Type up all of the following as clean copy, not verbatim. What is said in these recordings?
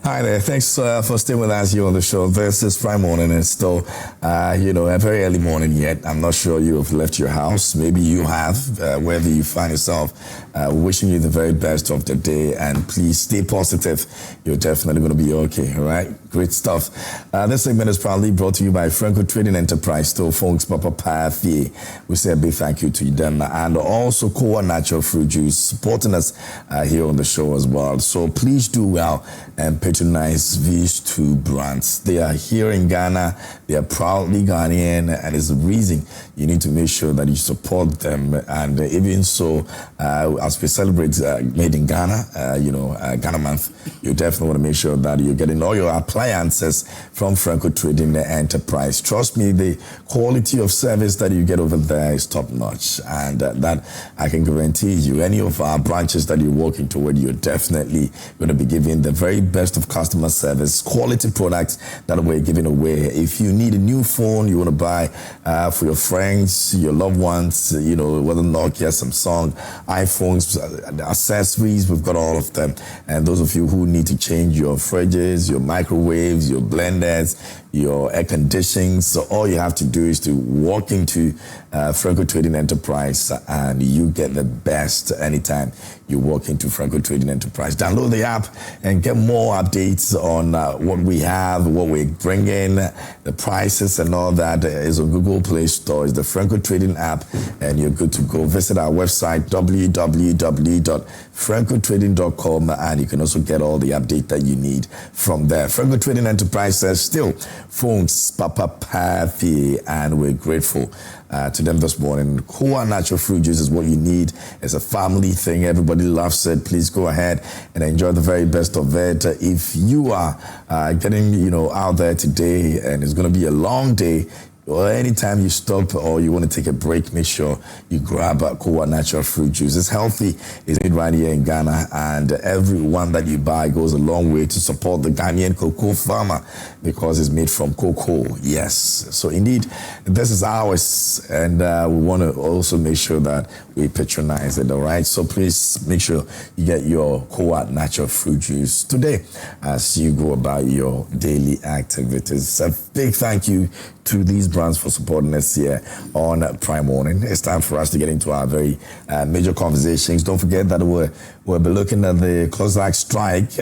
Hi there. Thanks for staying with us here on the show. This is Prime Morning. It's still, a very early morning yet. I'm not sure you have left your house. Maybe you have, wherever you find yourself. Wishing you the very best of the day. And please stay positive. You're definitely going to be okay. All right? Great stuff. This segment is proudly brought to you by Franco Trading Enterprise. Still, folks, Papa Pathie. We say a big thank you to them. And also, Koa Natural Fruit Juice supporting us here on the show as well. So please do well and patronize these two brands. They are here in Ghana. They are proudly Ghanaian, and it's a reason you need to make sure that you support them. And even so, as we celebrate Made in Ghana, Ghana Month, you definitely want to make sure that you're getting all your appliances from Franco Trading Enterprise. Trust me, the quality of service that you get over there is top notch, and that I can guarantee you. Any of our branches that you're working toward, you're definitely going to be giving the very best of customer service, quality products that we're giving away. If you need a new phone you want to buy for your friends, your loved ones, whether Nokia, Samsung, iPhones, accessories, we've got all of them. And those of you who need to change your fridges, your microwaves, your blenders, your air conditionings, so all you have to do is to walk into Franco Trading Enterprise and you get the best anytime you walk into Franco Trading Enterprise. Download the app and get more updates on what we have, what we're bringing, the prices and all that is on Google Play Store. It's the Franco Trading app and you're good to go. Visit our website, www.francotrading.com, and you can also get all the update that you need from there. Franco Trading Enterprise says still phones Papa Pathie, and we're grateful to them this morning. Koa Natural Fruit Juice is what you need. It's a family thing. Everybody loves it. Please go ahead and enjoy the very best of it. If you are getting, out there today and it's going to be a long day, or anytime you stop or you want to take a break, make sure you grab Koa Natural Fruit Juice. It's healthy. It's made right here in Ghana, and every one that you buy goes a long way to support the Ghanaian cocoa farmer because it's made from cocoa. Yes. So indeed, this is ours, and we want to also make sure that we patronize it. All right. So please make sure you get your Koa Natural Fruit Juice today as you go about your daily activities. A big thank you to these brands for supporting us here on Prime Morning. It's time for us to get into our very major conversations. Don't forget that we'll be looking at the COSAC strike.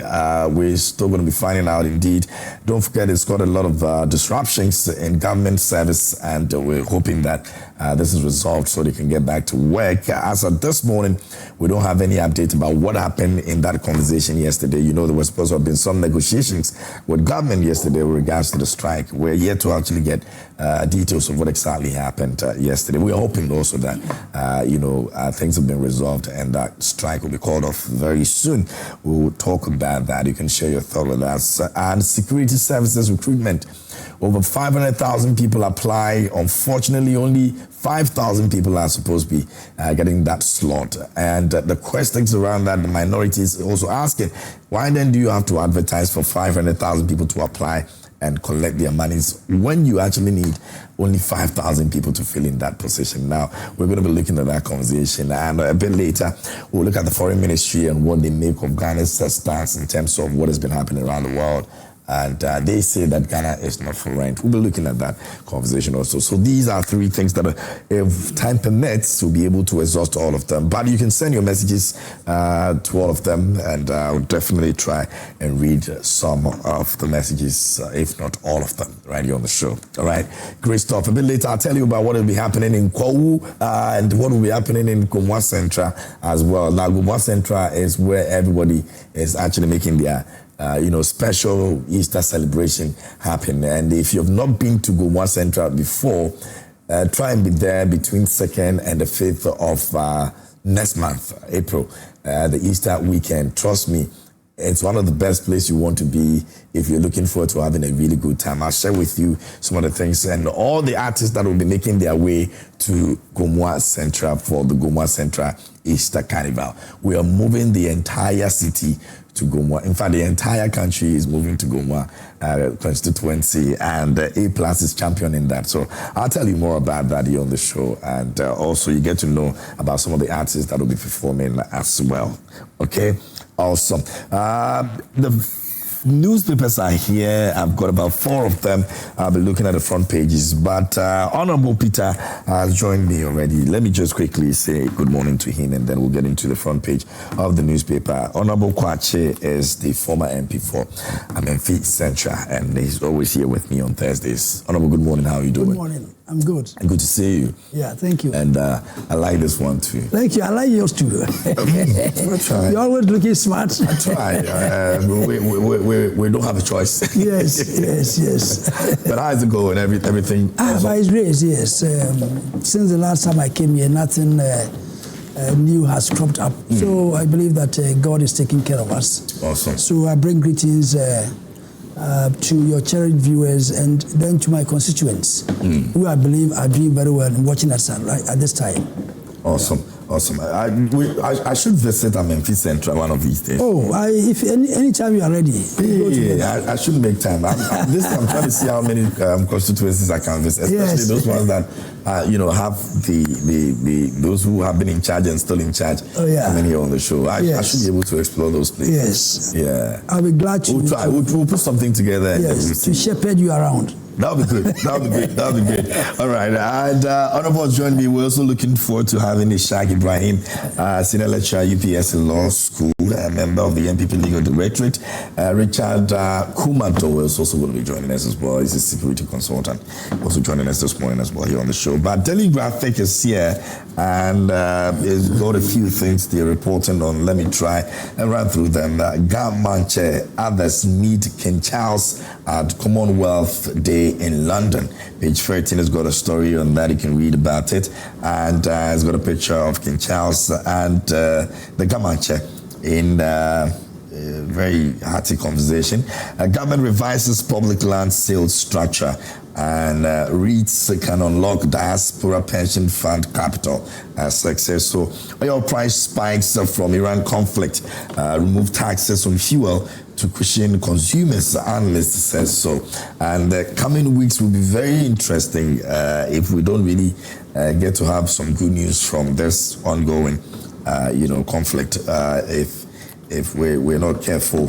We're still going to be finding out indeed. Don't forget it's got a lot of disruptions in government service, and we're hoping that this is resolved so they can get back to work. As of this morning, we don't have any update about what happened in that conversation yesterday. There were supposed to have been some negotiations with government yesterday with regards to the strike. We're yet to actually get details of what exactly happened yesterday. We're hoping also that, things have been resolved and that strike will be called off very soon. We'll talk about that. You can share your thought with us. And security services recruitment. Over 500,000 people apply. Unfortunately, only 5,000 people are supposed to be getting that slot. And the questions around that, the minorities also asking, why then do you have to advertise for 500,000 people to apply and collect their monies when you actually need only 5,000 people to fill in that position? Now, we're going to be looking at that conversation, and a bit later, we'll look at the foreign ministry and what they make of Ghana's stance in terms of what has been happening around the world. And they say that Ghana is not for rent. We'll be looking at that conversation also. So these are three things that, if time permits, we'll be able to exhaust all of them. But you can send your messages to all of them, and I'll definitely try and read some of the messages, if not all of them, right here on the show. All right, great stuff. A bit later, I'll tell you about what will be happening in Kwawu and what will be happening in Gomwa Central as well. Now, Gomwa Central is where everybody is actually making their special Easter celebration happen. And if you've not been to Gomwa Central before, try and be there between 2nd and the 5th of next month, April, the Easter weekend. Trust me, it's one of the best places you want to be if you're looking forward to having a really good time. I'll share with you some of the things and all the artists that will be making their way to Gomwa Central for the Gomwa Central Easter Carnival. We are moving the entire city to Gomwa. In fact, the entire country is moving to Gomwa constituency, and A+ is championing that. So I'll tell you more about that here on the show, and also you get to know about some of the artists that will be performing as well. Okay, awesome. The Newspapers are here. I've got about 4 of them. I'll be looking at the front pages. But Honorable Peter has joined me already. Let me just quickly say good morning to him, and then we'll get into the front page of the newspaper. Honorable Kwache is the former MP for Amenfi Central, and he's always here with me on Thursdays. Honorable, good morning. How are you doing? Good morning. I'm good. And good to see you. Yeah, thank you. And I like this one too. Thank you. I like yours too. We'll try. You're always looking smart. I try. We don't have a choice. Yes. But how's it going? Everything? By His grace, yes. Since the last time I came here, nothing new has cropped up. So I believe that God is taking care of us. Awesome. So I bring greetings to your cherished viewers and then to my constituents, who I believe are doing very well and watching us at this time. Awesome. I should visit Amenfi Central one of these days. If anytime you are ready. I should make time. I'm trying to see how many constituencies I can visit, especially those ones that have the those who have been in charge and still in charge. How many are on the show? I should be able to explore those places. Yes. Yeah. I'll be glad to. We'll try. We'll put something together. Yes. To shepherd you around. That'll be good. That'll be great. All right. And Honorable joined me. We're also looking forward to having Ishaq Ibrahim, senior lecturer UPS Law School, a member of the NPP Legal Directorate. Richard Kumato is also going to be joining us as well. He's a security consultant, also joining us this morning as well here on the show. But Daily Graphic is here, and it's got a few things they're reporting on. Let me try and run through them. Gamanche, others meet King Charles at Commonwealth Day in London. Page 13 has got a story on that. You can read about it. And it's got a picture of King Charles and the Gamanche in a very hearty conversation. Government revises public land sales structure, and REITs can unlock diaspora pension fund capital success. So oil price spikes from Iran conflict, remove taxes on fuel to cushion consumers, analyst says so. And the coming weeks will be very interesting if we don't really get to have some good news from this ongoing conflict. If we're not careful,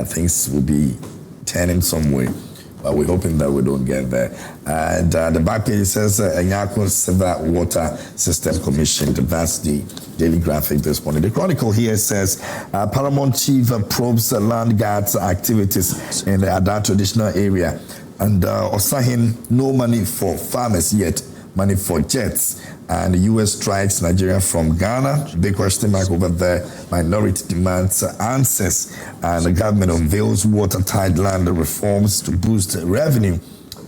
things will be turning some way. But we're hoping that we don't get there. And the back page says Nyako Civil Water Systems Commission. That's the Daily Graphic this morning. The Chronicle here says Paramount Chief probes land guards activities in the Ada traditional area. And Osahin, no money for farmers yet, money for jets. And the U.S. strikes Nigeria from Ghana. Big question mark over there. Minority demands answers. And the government unveils watertight land reforms to boost revenue.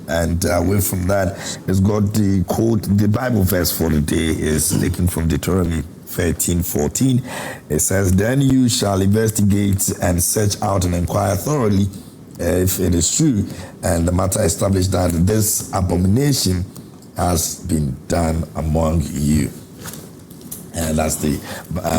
And away from that, it's got the quote, the Bible verse for the day is taken from Deuteronomy 13:14. It says, then you shall investigate and search out and inquire thoroughly if it is true. And the matter established that this abomination has been done among you. And that's the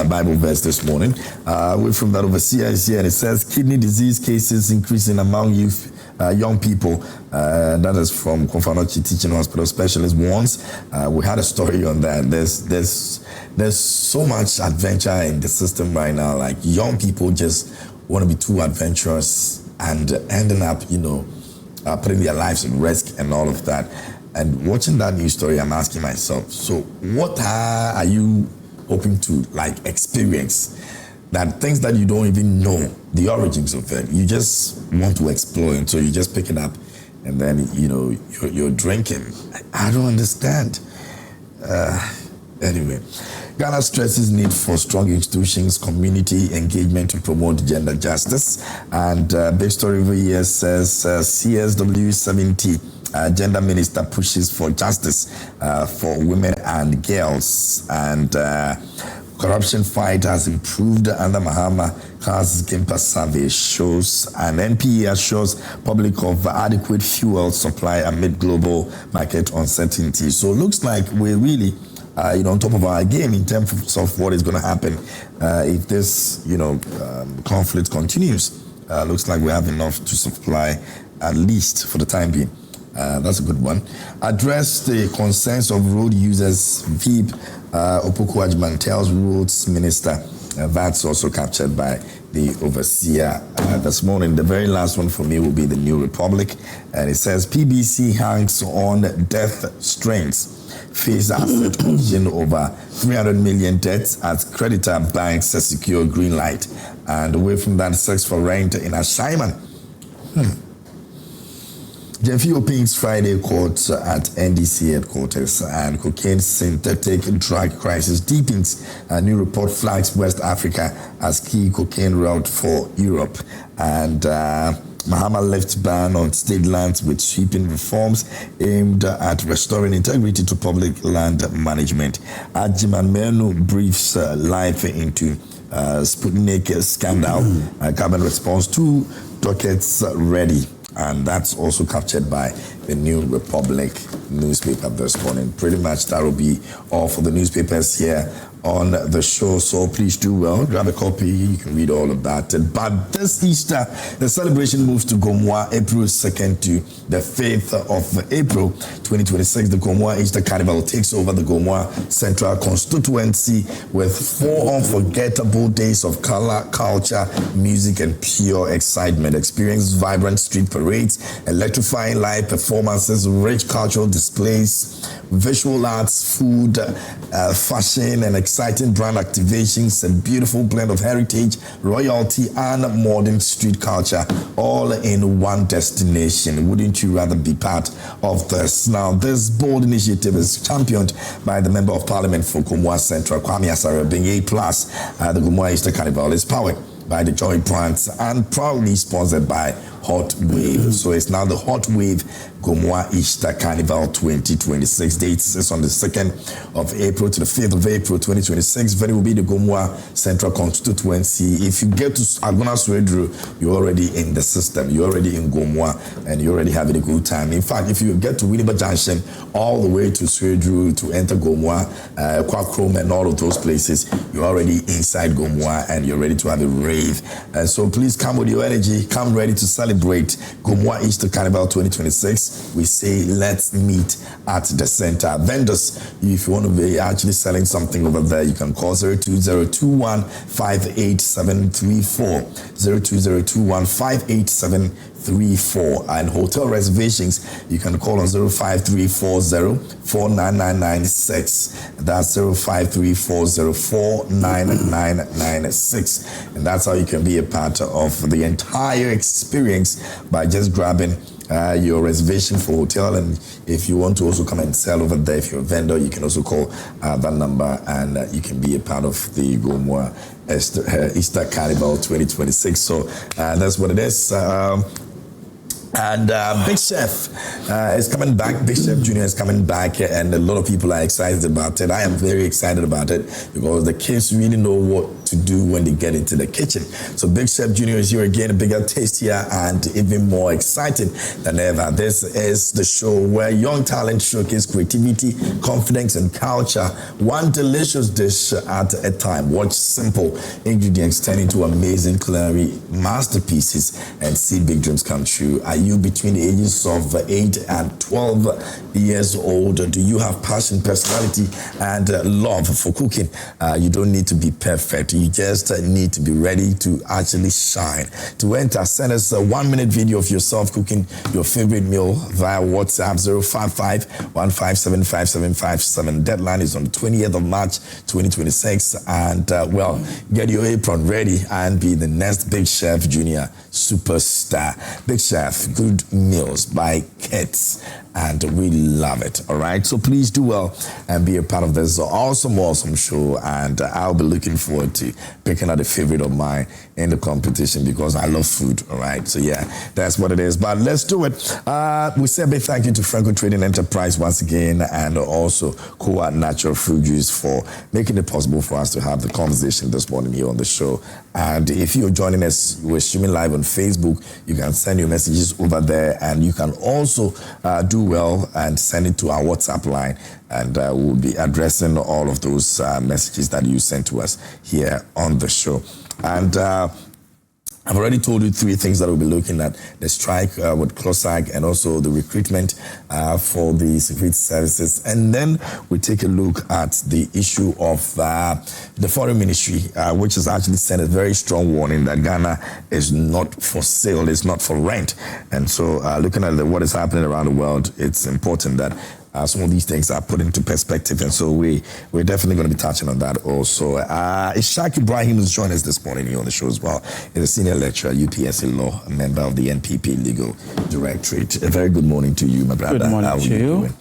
Bible verse this morning. Away from that, overseer is here, and it says kidney disease cases increasing among youth, young people. That is from Konfanochi Teaching Hospital Specialist warns. We had a story on that. There's so much adventure in the system right now. Like young people just want to be too adventurous and ending up, putting their lives at risk and all of that. And watching that news story, I'm asking myself, so what are you hoping to experience? That things that you don't even know the origins of it, you just want to explore, and so you just pick it up, and then you're drinking. I don't understand. Anyway, Ghana stresses need for strong institutions, community engagement to promote gender justice. And big story over here says CSW 70. Gender Minister pushes for justice for women and girls. And corruption fight has improved under Mahama Kaz Gimpa survey shows, and NPA assures public of adequate fuel supply amid global market uncertainty. So it looks like we're really on top of our game in terms of what is going to happen if this conflict continues. Looks like we have enough to supply, at least for the time being. That's a good one. Address the concerns of road users. Veep Opoku Ajman tells roads minister. That's also captured by the overseer this morning. The very last one for me will be the New Republic, and it says PBC hangs on death strains. Face asset auction over 300 million debts as creditor banks secure green light. And away from that, search for rent in Ashaiman. Jeffy opens Friday court at NDC headquarters, and cocaine synthetic drug crisis deepens. A new report flags West Africa as key cocaine route for Europe. And Mahama lifts ban on state lands with sweeping reforms aimed at restoring integrity to public land management. Ajiman Menu briefs life into Sputnik scandal. Government response, 2 dockets ready. And that's also captured by the New Republic newspaper this morning. Pretty much that will be all for the newspapers here on the show. So please do well. Grab a copy. You can read all about it. But this Easter, the celebration moves to Gomwa, April 2nd to the 5th of April 2026. The Gomwa Easter Carnival takes over the Gomwa Central Constituency with 4 unforgettable days of color, culture, music, and pure excitement. Experience vibrant street parades, electrifying live performances, rich cultural displays, visual arts, food, fashion, and exciting brand activations, a beautiful blend of heritage, royalty, and modern street culture, all in one destination. Wouldn't you rather be part of this? Now, this bold initiative is championed by the Member of Parliament for Gomwa Central, Kwame Asare, being A+. The Gomwa Easter Carnival is powered by the Joy Brands and proudly sponsored by Hot Wave. So it's now the Hot Wave Gomwa Easter Carnival 2026. Dates is on the 2nd of April to the 5th of April 2026. Venue will be the Gomwa Central Constituency. If you get to Agona Swedru, you're already in the system. You're already in Gomwa and you're already having a good time. In fact, if you get to Winneba Junction all the way to Swedru to enter Gomwa, Kwakrom and all of those places, you're already inside Gomwa and you're ready to have a rave. And so please come with your energy. Come ready to celebrate Gomwa Easter Carnival 2026. We say let's meet at the center. Vendors, if you want to be actually selling something over there, you can call 02021 58734, 02021 58734, and hotel reservations you can call on 05340 49996. That's 05340 49996, and that's how you can be a part of the entire experience by just grabbing your reservation for hotel. And if you want to also come and sell over there, if you're a vendor, you can also call that number and you can be a part of the Gomwa Easter Carnival 2026. So that's what it is. And Big Chef is coming back. Big Chef Junior is coming back, and a lot of people are excited about it. I am very excited about it because the kids really know what to do when they get into the kitchen. So Big Chef Junior is here again, bigger, tastier, and even more exciting than ever. This is the show where young talent showcase creativity, confidence, and culture, one delicious dish at a time. Watch simple ingredients turn into amazing culinary masterpieces and see big dreams come true. Are you between the ages of 8 and 12 years old? Do you have passion, personality, and love for cooking? You don't need to be perfect. You just need to be ready to actually shine. To enter, send us a 1-minute video of yourself cooking your favorite meal via WhatsApp 055-1575757. Deadline is on the 20th of March 2026. And get your apron ready and be the next Big Chef Junior superstar. Big Chef, good meals by kids, and we love it. All right, so please do well and be a part of this awesome show, and I'll be looking forward to picking out a favorite of mine in the competition because I love food. All right, so yeah, that's what it is. But let's do it. We say a big thank you to Franco Trading Enterprise once again, and also Koa Natural Fruit Juice for making it possible for us to have the conversation this morning here on the show. And if you're joining us, we're streaming live on Facebook. You can send your messages over there, and you can also do well and send it to our WhatsApp line, and we'll be addressing all of those messages that you sent to us here on the show. And I've already told you 3 things that we'll be looking at: the strike with CLOSAG and also the recruitment for the security services. And then we take a look at the issue of the foreign ministry, which has actually sent a very strong warning that Ghana is not for sale, it's not for rent. And so looking at what is happening around the world, it's important that some of these things are put into perspective, and so we're definitely going to be touching on that also. Ishaq Ibrahim is joining us this morning here on the show as well. He's a senior lecturer at UPSC Law, a member of the NPP Legal Directorate. A very good morning to you, my brother. Good morning to you. Doing?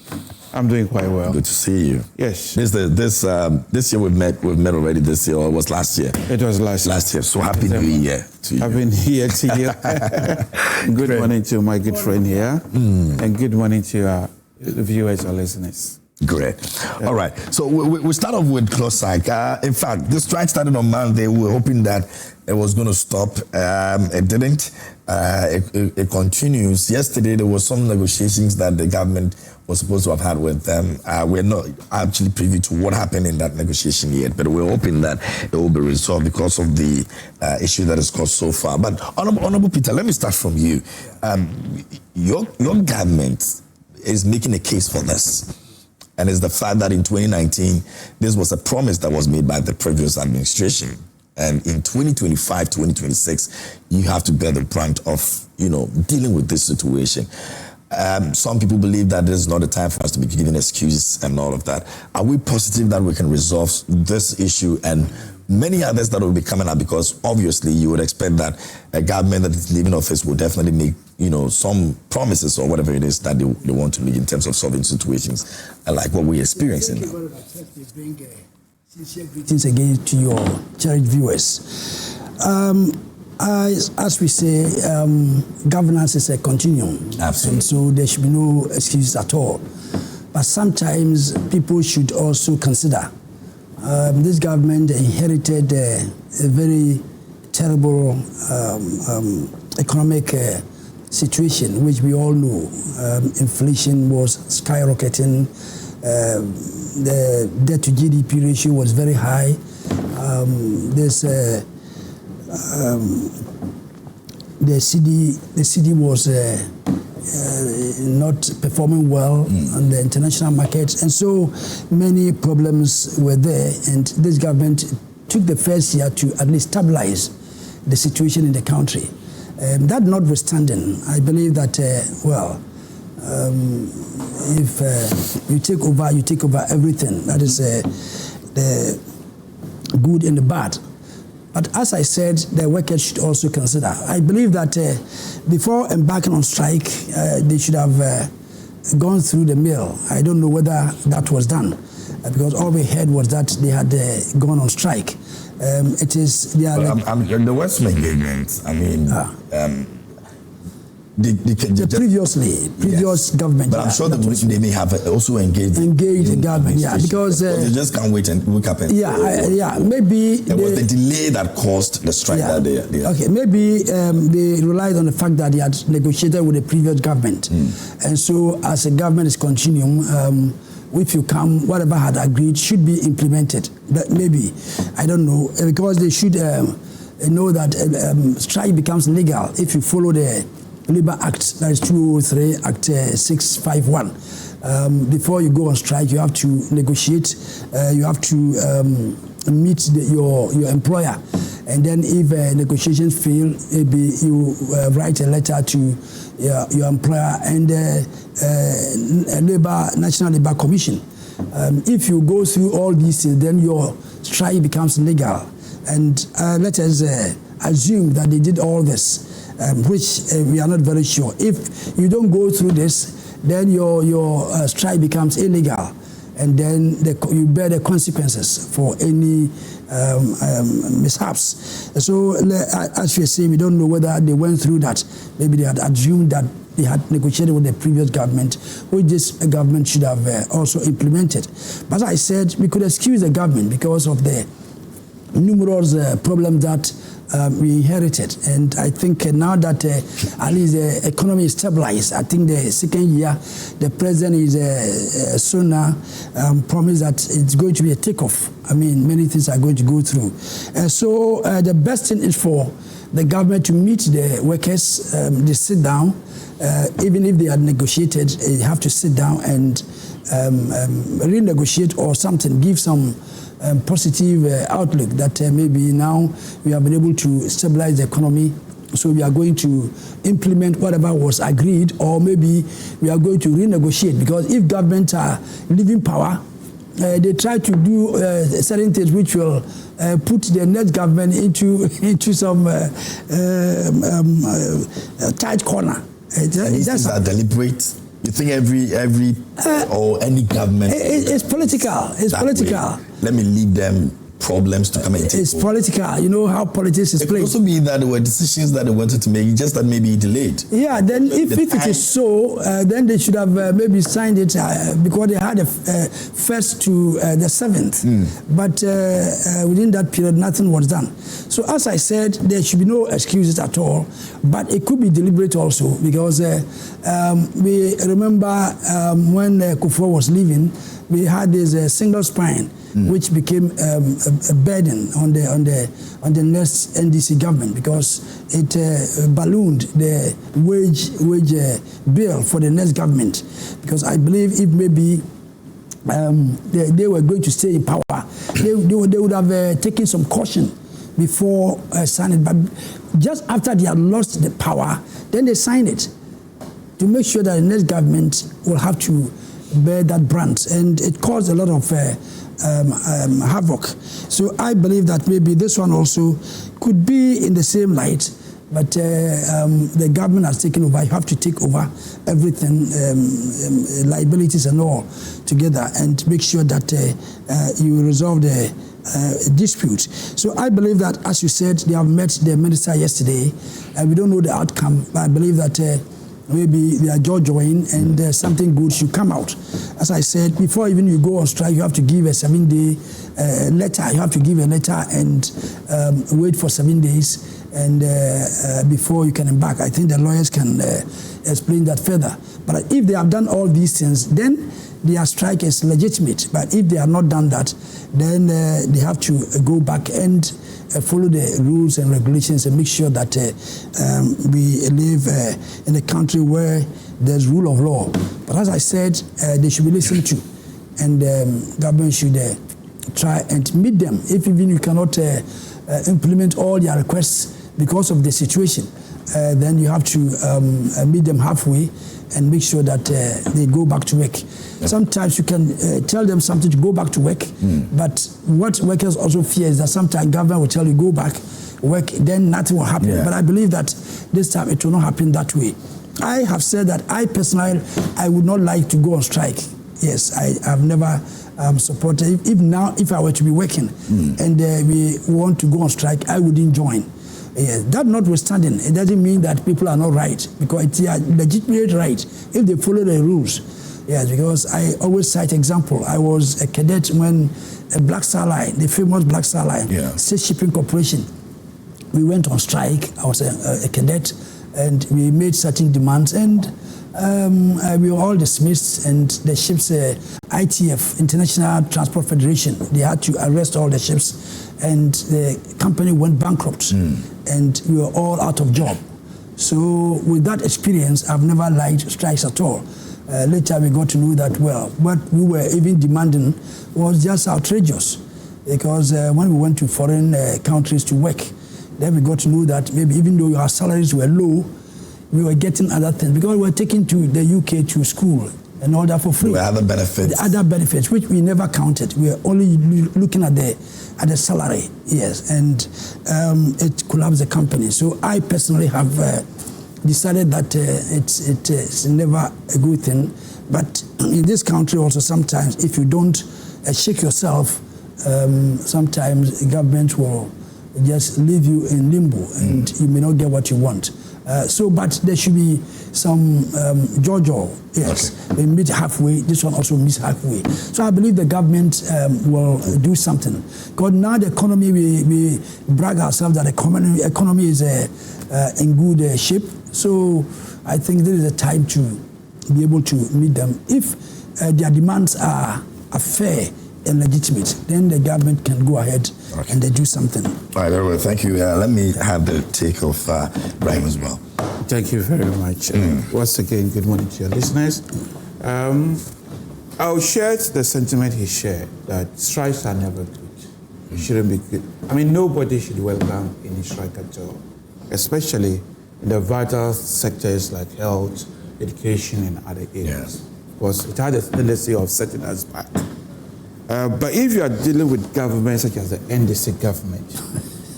I'm doing quite well. Good to see you. Yes. This year we've met already. This year, or it was last year? It was last year. So happy New Year to you. Happy New Year to you. Good morning to my good friend here, and good morning to the viewers or listeners. Great. Yeah. All right. So we start off with CLOSAG. In fact, the strike started on Monday. We were hoping that it was going to stop. It didn't. It continues. Yesterday, there was some negotiations that the government was supposed to have had with them. We're not actually privy to what happened in that negotiation yet, but we're hoping that it will be resolved because of the issue that has caused so far. But Honorable Peter, let me start from you. Your government is making a case for this. And it's the fact that in 2019, this was a promise that was made by the previous administration. And in 2025, 2026, you have to bear the brunt of, dealing with this situation. Some people believe that this is not the time for us to be giving excuses and all of that. Are we positive that we can resolve this issue and many others that will be coming up? Because obviously you would expect that a government that is leaving office will definitely make, some promises or whatever it is that they want to make in terms of solving situations like what we're experiencing now. Sincere greetings again to your cherished viewers. As we say, governance is a continuum. Absolutely. And so there should be no excuses at all. But sometimes people should also consider this government inherited a very terrible economic situation, which we all know. Inflation was skyrocketing. The debt to GDP ratio was very high. The CD was not performing well on the international markets, and so many problems were there. And this government took the first year to at least stabilize the situation in the country. That notwithstanding, I believe that if you take over everything. That is the good and the bad. But as I said, the workers should also consider. I believe that before embarking on strike, they should have gone through the mill. I don't know whether that was done, because all we heard was that they had gone on strike. It is the Westman government. I mean. Previous government. But I'm sure that they may have also engaged the government, because they just can't wait and wake up and maybe there was the delay that caused the strike that they okay, maybe they relied on the fact that they had negotiated with the previous government, and so as a government is continuing, if you come, whatever had agreed should be implemented. That maybe, I don't know, because they should know that strike becomes legal if you follow the Labour Act, that is 203, Act 651. Before you go on strike, you have to negotiate, you have to meet your employer. And then if negotiations fail, maybe you write a letter to your employer and National Labour Commission. If you go through all these things, then your strike becomes legal. And let us assume that they did all this, which we are not very sure. If you don't go through this, then your strike becomes illegal, and then you bear the consequences for any mishaps. So as you say, we don't know whether they went through that. Maybe they had assumed that they had negotiated with the previous government, which this government should have also implemented. But as I said, we could excuse the government because of the numerous problems that we inherited. And I think now that at least the economy is stabilized, I think the second year, the president is sooner promised that it's going to be a takeoff. I mean, many things are going to go through. So the best thing is for the government to meet the workers, they sit down, even if they are negotiated, they have to sit down and renegotiate or something, give some positive outlook that maybe now we have been able to stabilize the economy, so we are going to implement whatever was agreed, or maybe we are going to renegotiate, because if governments are leaving power, they try to do certain things which will put the next government into some tight corner. These things are deliberate. You think every or any government? It's political. It's political. Let me leave them problems to come and take It's over. political. You know how politics is It played. could also be that there were decisions that they wanted to make, just that maybe delayed. Yeah, then if it is so, then they should have maybe signed it because they had a first to the 7th. But within that period, nothing was done. So as I said, there should be no excuses at all, but it could be deliberate also, because we remember when Kufuor was leaving, we had this single spine, which became a burden on the next NDC government, because it ballooned the wage bill for the next government. Because I believe if maybe they were going to stay in power, they would have taken some caution before signing it. But just after they had lost the power, then they signed it to make sure that the next government will have to bear that brand, and it caused a lot of havoc. So I believe that maybe this one also could be in the same light, but the government has taken over. You have to take over everything, liabilities and all together, and make sure that you resolve the dispute. So I believe that, as you said, they have met the minister yesterday, and we don't know the outcome, but I believe that maybe they are joined and something good should come out. As I said, before even you go on strike, you have to give a 7-day letter. You have to give a letter and wait for 7 days, and before you can embark. I think the lawyers can explain that further. But if they have done all these things, then their strike is legitimate. But if they have not done that, then they have to go back and follow the rules and regulations and make sure that we live in a country where there's rule of law. But as I said, they should be listened to, and government should try and meet them. If even you cannot implement all their requests because of the situation, then you have to meet them halfway and make sure that they go back to work. Yep. Sometimes you can tell them something to go back to work, but what workers also fear is that sometimes government will tell you go back, work, then nothing will happen. Yeah. But I believe that this time it will not happen that way. I have said that I personally, I would not like to go on strike. Yes, I have never supported. If I were to be working and we want to go on strike, I wouldn't join. Yes, that notwithstanding, it doesn't mean that people are not right, because it's a legitimate right if they follow the rules. Yes, because I always cite example. I was a cadet when a Black Star Line, the famous Black Star Line, State Shipping Corporation, we went on strike. I was a cadet, and we made certain demands, and we were all dismissed, and the ships, ITF, International Transport Federation, they had to arrest all the ships, and the company went bankrupt, and we were all out of job. So with that experience, I've never liked strikes at all. Later we got to know that, well, what we were even demanding was just outrageous, because when we went to foreign countries to work, then we got to know that maybe even though our salaries were low, we were getting other things, because we were taken to the UK to school and all that for free. There were other benefits. The other benefits, which we never counted. We were only looking at the salary, yes, and it collapsed the company. So I personally have decided that it's never a good thing. But in this country also, sometimes if you don't shake yourself, sometimes government will just leave you in limbo, and you may not get what you want. But there should be some jojo. Yes, they meet halfway. This one also meets halfway. So I believe the government will do something. Because now the economy, we brag ourselves that the economy is in good shape. So I think this is a time to be able to meet them. If their demands are fair and legitimate, then the government can go ahead and they do something. All right, very well. Thank you. Let me have the take of Ibrahim as well. Thank you very much. Once again, good morning to your listeners. I'll share the sentiment he shared, that strikes are never good. It shouldn't be good. I mean, nobody should welcome any strike at all, especially in the vital sectors like health, education, and other areas. Because it has a tendency of setting us back. But if you are dealing with governments such as the NDC government,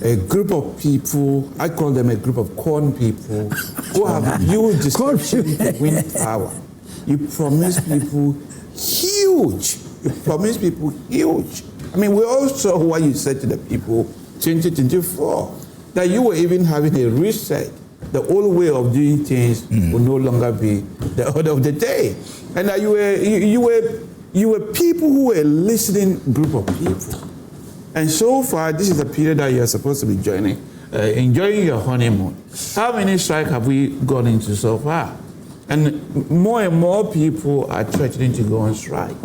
a group of people, I call them a group of corn people, who have huge discretion to win power. You promise people huge. You promise people huge. I mean, we all saw what you said to the people 2024, that you were even having a reset. The old way of doing things will no longer be the order of the day. And that you were people who were a listening group of people. And so far, this is the period that you're supposed to be enjoying your honeymoon. How many strikes have we gone into so far? And more people are threatening to go on strike.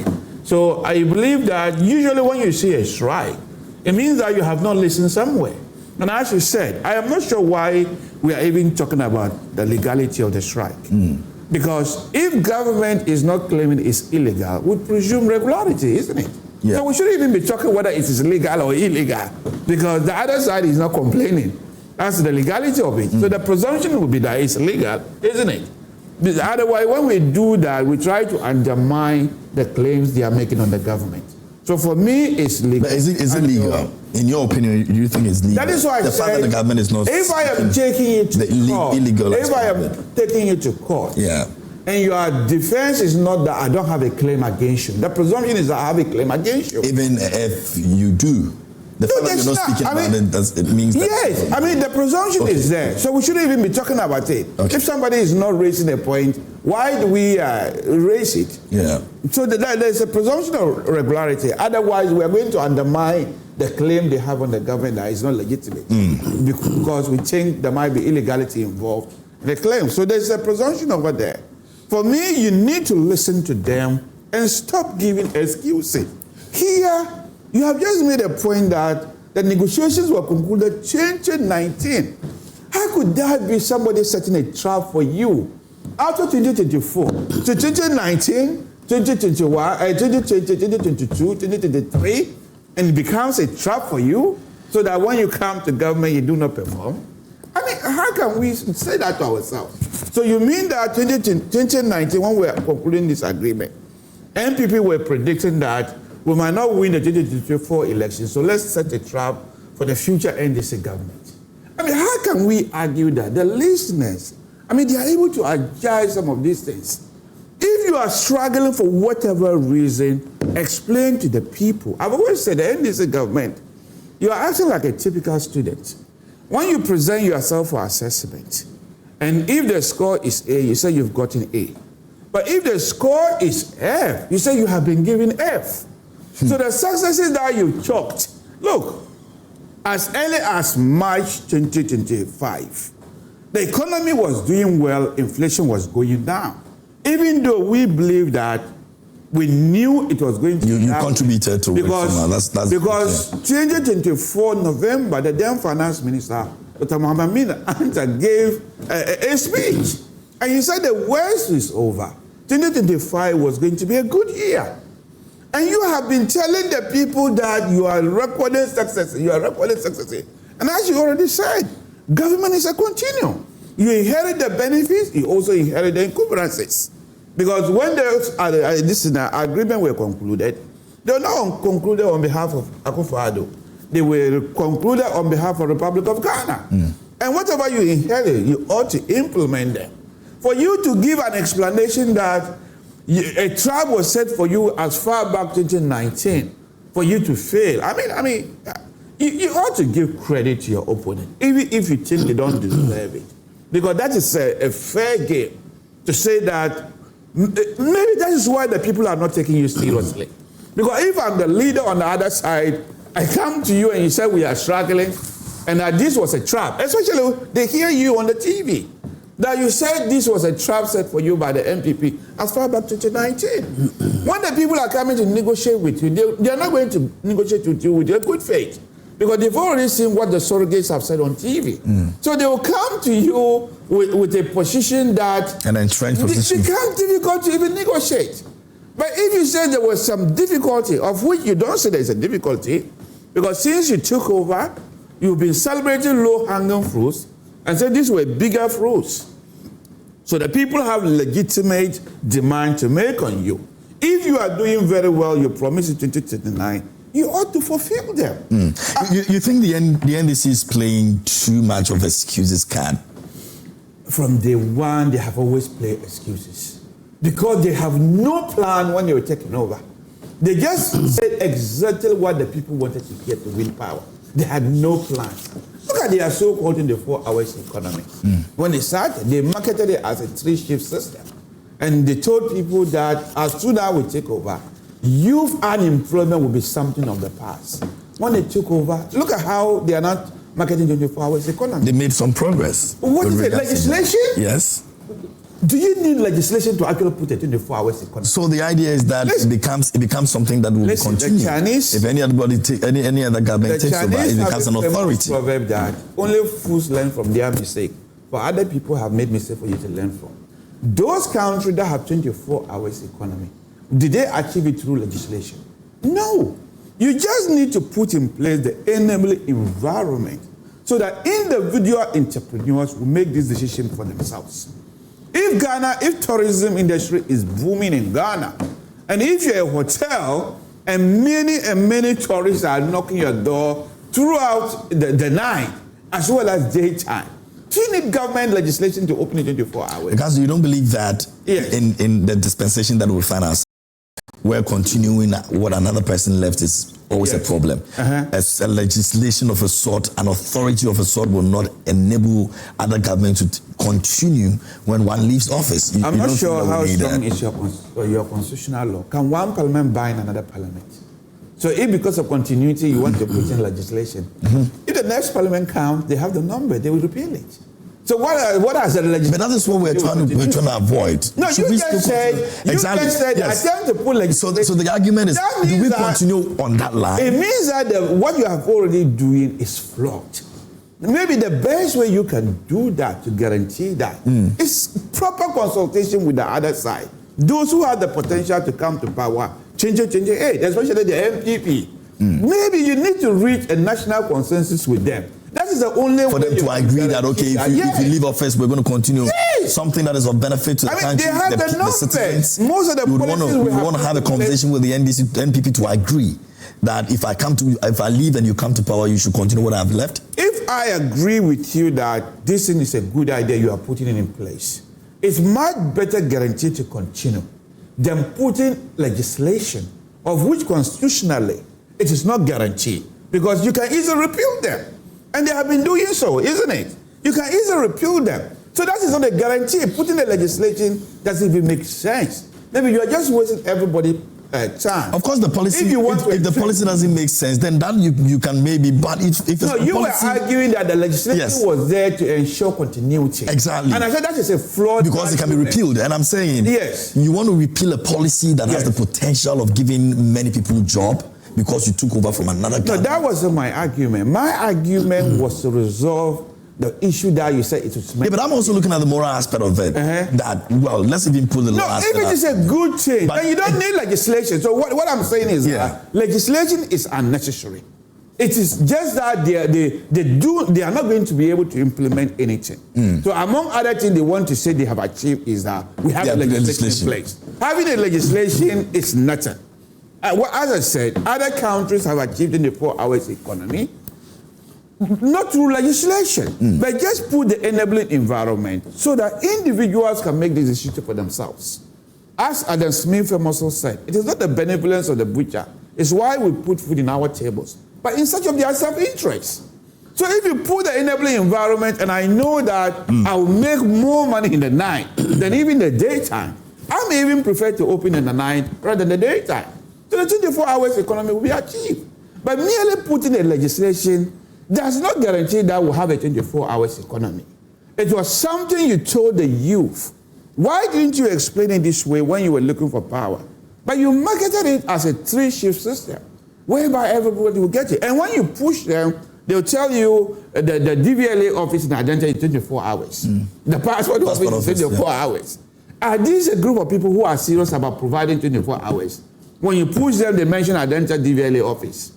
So I believe that usually when you see a strike, it means that you have not listened somewhere. And as you said, I am not sure why we are even talking about the legality of the strike. Because if government is not claiming it's illegal, we presume regularity, isn't it? Yeah. So we shouldn't even be talking whether it is legal or illegal, because the other side is not complaining. That's the legality of it. So the presumption would be that it's legal, isn't it? Otherwise, when we do that, we try to undermine the claims they are making on the government. So for me, it's legal. But is it legal? In your opinion, do you think it's legal? That is why the fact that the government is not. If I am taking it to court, if I am taking you to court, and your defense is not that I don't have a claim against you, the presumption is that I have a claim against you. Even if you do, the fact that you're not speaking about it means that. Yes, I mean the presumption is there, so we shouldn't even be talking about it. If somebody is not raising a point, why do we raise it? Yeah. So there's a presumption of regularity. Otherwise, we are going to undermine the claim they have on the government that is not legitimate, because we think there might be illegality involved in the claim. So there's a presumption over there. For me, you need to listen to them and stop giving excuses. Here, you have just made a point that the negotiations were concluded 2019. How could that be somebody setting a trap for you? After 2024, to 2019, 2021, 2020, 2022, 2023, and it becomes a trap for you, so that when you come to government, you do not perform? I mean, how can we say that to ourselves? So you mean that 2019, when we were concluding this agreement, NPP were predicting that we might not win the 2024 election, so let's set a trap for the future NDC government. I mean, how can we argue that? The listeners, I mean, they are able to adjust some of these things. If you are struggling for whatever reason, explain to the people. I've always said the NDC government, you are acting like a typical student. When you present yourself for assessment, and if the score is A, you say you've gotten A. But if the score is F, you say you have been given F. So the successes that you chalked, look, as early as March 2025, the economy was doing well, inflation was going down. Even though we believe that we knew it was going to you contributed to because 2024 November, the then finance minister, Dr. Mohamed Anta, gave a speech. And he said the worst is over. 2025 was going to be a good year. And you have been telling the people that you are recording success. You are recording success. And as you already said, government is a continuum. You inherit the benefits, you also inherit the encumbrances. Because when this agreement were concluded, they were not concluded on behalf of Akufo-Addo. They were concluded on behalf of the Republic of Ghana. And whatever you inherit, you ought to implement them. For you to give an explanation that a trap was set for you as far back 2019 for you to fail. I mean, You ought to give credit to your opponent, even if you think they don't deserve it. Because that is a fair game to say that maybe that is why the people are not taking you seriously. Because if I'm the leader on the other side, I come to you and you say we are struggling and that this was a trap. Especially they hear you on the TV. That you said this was a trap set for you by the NPP as far back to 2019. When the people are coming to negotiate with you, they are not going to negotiate with you with your good faith. Because they've already seen what the surrogates have said on TV. So they will come to you with a position that... An entrenched position. It becomes difficult to even negotiate. But if you say there was some difficulty, of which you don't say there's a difficulty, because since you took over, you've been celebrating low-hanging fruits, and said these were bigger fruits. So the people have legitimate demand to make on you. If you are doing very well, you promise in 2029, you ought to fulfill them. You think the NDC is playing too much of excuses card? From day one, they have always played excuses. Because they have no plan when they were taking over. They just said exactly what the people wanted to hear to win power. They had no plans. Look at their so-called 24 hours economy. When they started, they marketed it as a 3-shift system. And they told people that as soon as we take over, youth unemployment will be something of the past. When they took over, look at how they are not marketing 24 hours economy. They made some progress. What is it, legislation? Yes. Do you need legislation to actually put a 24 hours economy? So the idea is that it becomes something that will continue. The Chinese, if any other government takes over, it becomes an authority. Proverb that only fools learn from their mistake, but other people have made mistakes for you to learn from. Those countries that have 24 hours economy, did they achieve it through legislation? No. You just need to put in place the enabling environment so that individual entrepreneurs will make this decision for themselves. If tourism industry is booming in Ghana, and if you're a hotel and many tourists are knocking your door throughout the night as well as daytime, do you need government legislation to open it 24 hours? Because you don't believe that yes. in the dispensation that we find ourselves, where continuing what another person left is always yes. a problem. As a legislation of a sort, an authority of a sort will not enable other government to continue when one leaves office. I'm not sure how strong is your constitutional law. Can one parliament bind another parliament? So if because of continuity you want to put in legislation, if the next parliament comes, they have the number, they will repeal it. So what has the legislation? But that is what we're trying to avoid. No, you just said, yes. attempt to put legislation. So the argument is, do we continue on that line? It means that what you have already doing is flawed. Maybe the best way you can do that to guarantee that is proper consultation with the other side. Those who have the potential to come to power, change it, especially the NPP. Maybe you need to reach a national consensus with them. That is the only way for them to agree that, okay, if you leave office, we're going to continue something that is of benefit to the country, they have the citizens. Most of the we want to have a conversation with the NDC, NPP to agree that if I leave and you come to power, you should continue what I've left. If I agree with you that this thing is a good idea, you are putting it in place, it's much better guaranteed to continue than putting legislation of which constitutionally it is not guaranteed, because you can easily repeal them. And they have been doing so, isn't it? You can easily repeal them. So that is not a guarantee. Putting the legislation doesn't even make sense. Maybe you are just wasting everybody's time. Of course, the policy. If the policy doesn't make sense, then that you can maybe. But if no, you were arguing that the legislation was there to ensure continuity. Exactly. And I said that is a flawed. Because it can be repealed. And I'm saying, yes, you want to repeal a policy that has the potential of giving many people a job, because you took over from another government. No, that wasn't my argument. My argument was to resolve the issue that you said it was. Yeah, but I'm also looking at the moral aspect of it. That, well, let's even put the law aspect. No, if it is a good thing, then you don't need legislation. So what I'm saying is legislation is unnecessary. It is just that they are not going to be able to implement anything. So among other things they want to say they have achieved is that we have legislation in place. Having a legislation is nothing. As I said, other countries have achieved in the 4 hours economy, not through legislation, but just put the enabling environment so that individuals can make this decision for themselves. As Adam Smith also said, it is not the benevolence of the butcher, it's why we put food in our tables. but in search of their self-interest. So if you put the enabling environment, and I know that I will make more money in the night than even the daytime, I may even prefer to open in the night rather than the daytime. So the 24 hours economy will be achieved. But merely putting a legislation does not guarantee that we'll have a 24 hours economy. It was something you told the youth. Why didn't you explain it this way when you were looking for power? But you marketed it as a 3-shift system, whereby everybody will get it. And when you push them, they'll tell you the DVLA office in identity is 24 hours. The passport office is 24 hours. Are these a group of people who are serious about providing 24 hours? When you push them, they mention identity DVLA office.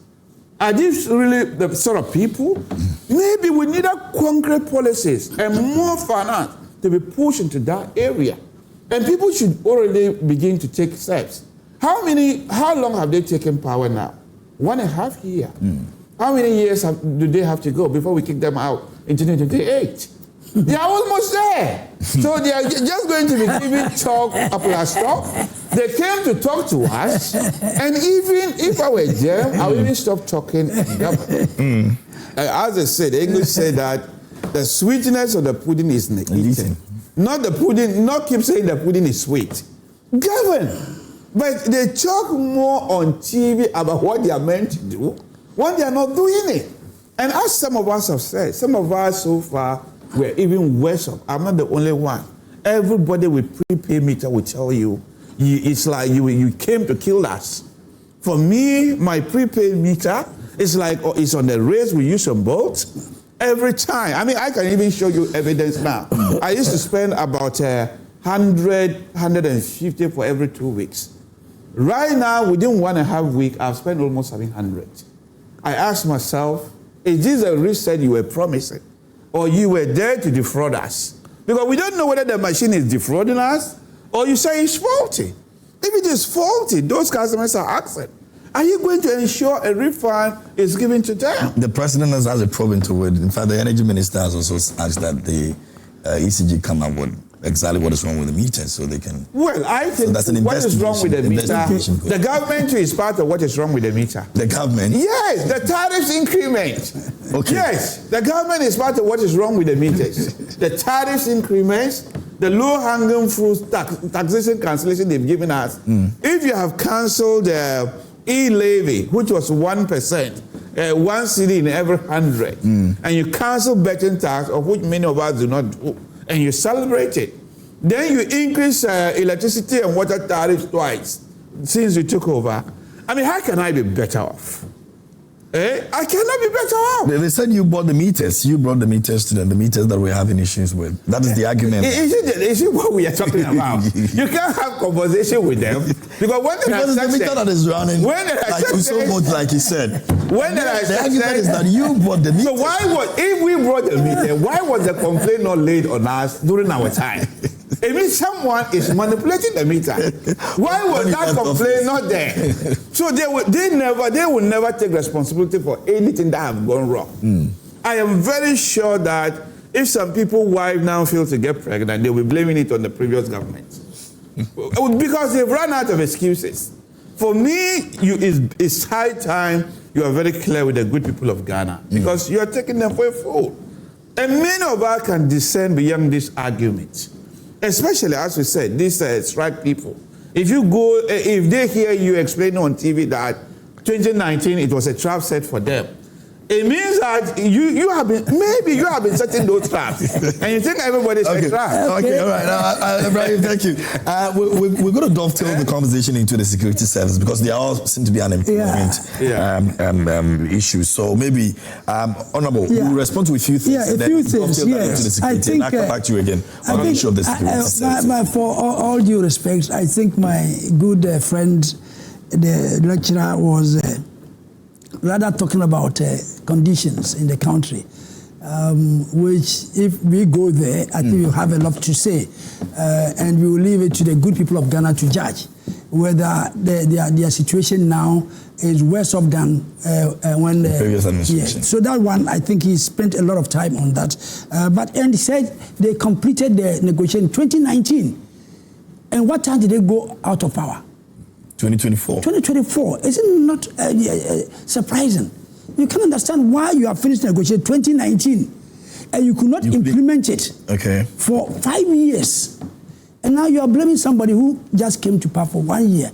Are these really the sort of people? Maybe we need concrete policies and more finance to be pushed into that area. And people should already begin to take steps. How long have they taken power now? 1.5 years. How many years do they have to go before we kick them out in 2028? They are almost there. So they are just going to be giving talk plus talk. They came to talk to us, and even if I were them, I would even stop talking and govern. As I said, the English say that the sweetness of the pudding is in the eating. Not the pudding, not keep saying the pudding is sweet. Govern. But they talk more on TV about what they are meant to do when they are not doing it. And as some of us have said, some of us so far were even worse off. I'm not the only one. Everybody with prepaid meter will tell you, it's like you came to kill us. For me, my prepaid meter is like it's on the race we use on boats. Every time. I mean, I can even show you evidence now. I used to spend about 100, 150 for every 2 weeks. Right now, within 1.5 weeks, I've spent almost 700. I asked myself, is this a reset you were promising? Or you were there to defraud us? Because we don't know whether the machine is defrauding us or you say it's faulty. If it is faulty, those customers are asking, are you going to ensure a refund is given to them? The president has a problem to it. In fact, the energy minister has also asked that the ECG come up with exactly what is wrong with the meters so they can... Well, I think what is wrong with the meter, the government is part of what is wrong with the meter. The government? Yes, the tariffs increment. Okay. Yes, the government is part of what is wrong with the meters. The tariffs increments, the low-hanging fruit taxation cancellation they've given us. If you have cancelled the e-levy, which was 1%, 1 cedi in every 100, and you cancel betting tax, of which many of us do not do, and you celebrate it. Then you increase electricity and water tariffs twice since you took over. I mean, how can I be better off? I cannot be better off. They said you bought the meters. You brought the meters to them, the meters that we're having issues with. That is the argument. Is it what we are talking about? You can't have conversation with them because when the meter that is running, so much like you said. When the argument is that you bought the meter. So if we brought the meter, why was the complaint not laid on us during our time? It means someone is manipulating the meter. Why was that complaint not there? So they will never take responsibility for anything that have gone wrong. I am very sure that if some people's wife now fail to get pregnant, they will be blaming it on the previous government. Because they've run out of excuses. For me, it's high time you are very clear with the good people of Ghana because you are taking them for a fool. And many of us can discern beyond this argument. Especially, as we said, these strike people. If they hear you explain on TV that 2019 it was a trap set for them, it means that you have been setting those traps, and you think everybody's a trap. Okay, all right. Ibrahim, thank you. We're going to dovetail the conversation into the security service because they all seem to be unemployment issues. So maybe, Honorable, we'll respond to a few things. Yeah, a few things. Yes, I think. I'll come back to you again. I'm not sure the security service. For all due respect, I think my good friend, the lecturer, was rather talking about conditions in the country, which if we go there, I think we'll have a lot to say. And we will leave it to the good people of Ghana to judge whether their situation now is worse off than when the previous administration. Yeah. So that one, I think he spent a lot of time on that. And he said they completed the negotiation in 2019. And what time did they go out of power? 2024. 2024. Is it not surprising You can understand why you have finished negotiating 2019 and you could not implement it for 5 years. And now you are blaming somebody who just came to power for 1 year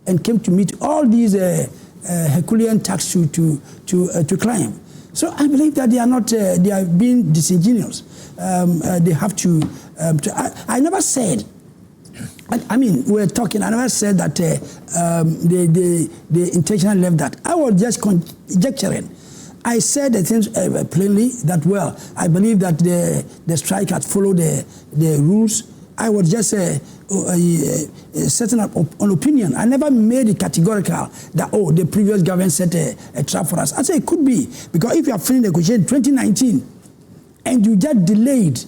and came to meet all these Herculean tasks to climb. So I believe that they are not, they are being disingenuous. They have to I never said, I mean, we're talking, I never said that they intentionally left that. I was just conjecturing. I said the things plainly that, well, I believe that the strike had followed the rules. I was just setting up an opinion. I never made it categorical that, oh, the previous government set a trap for us. I said it could be, because if you have finished negotiating 2019 and you just delayed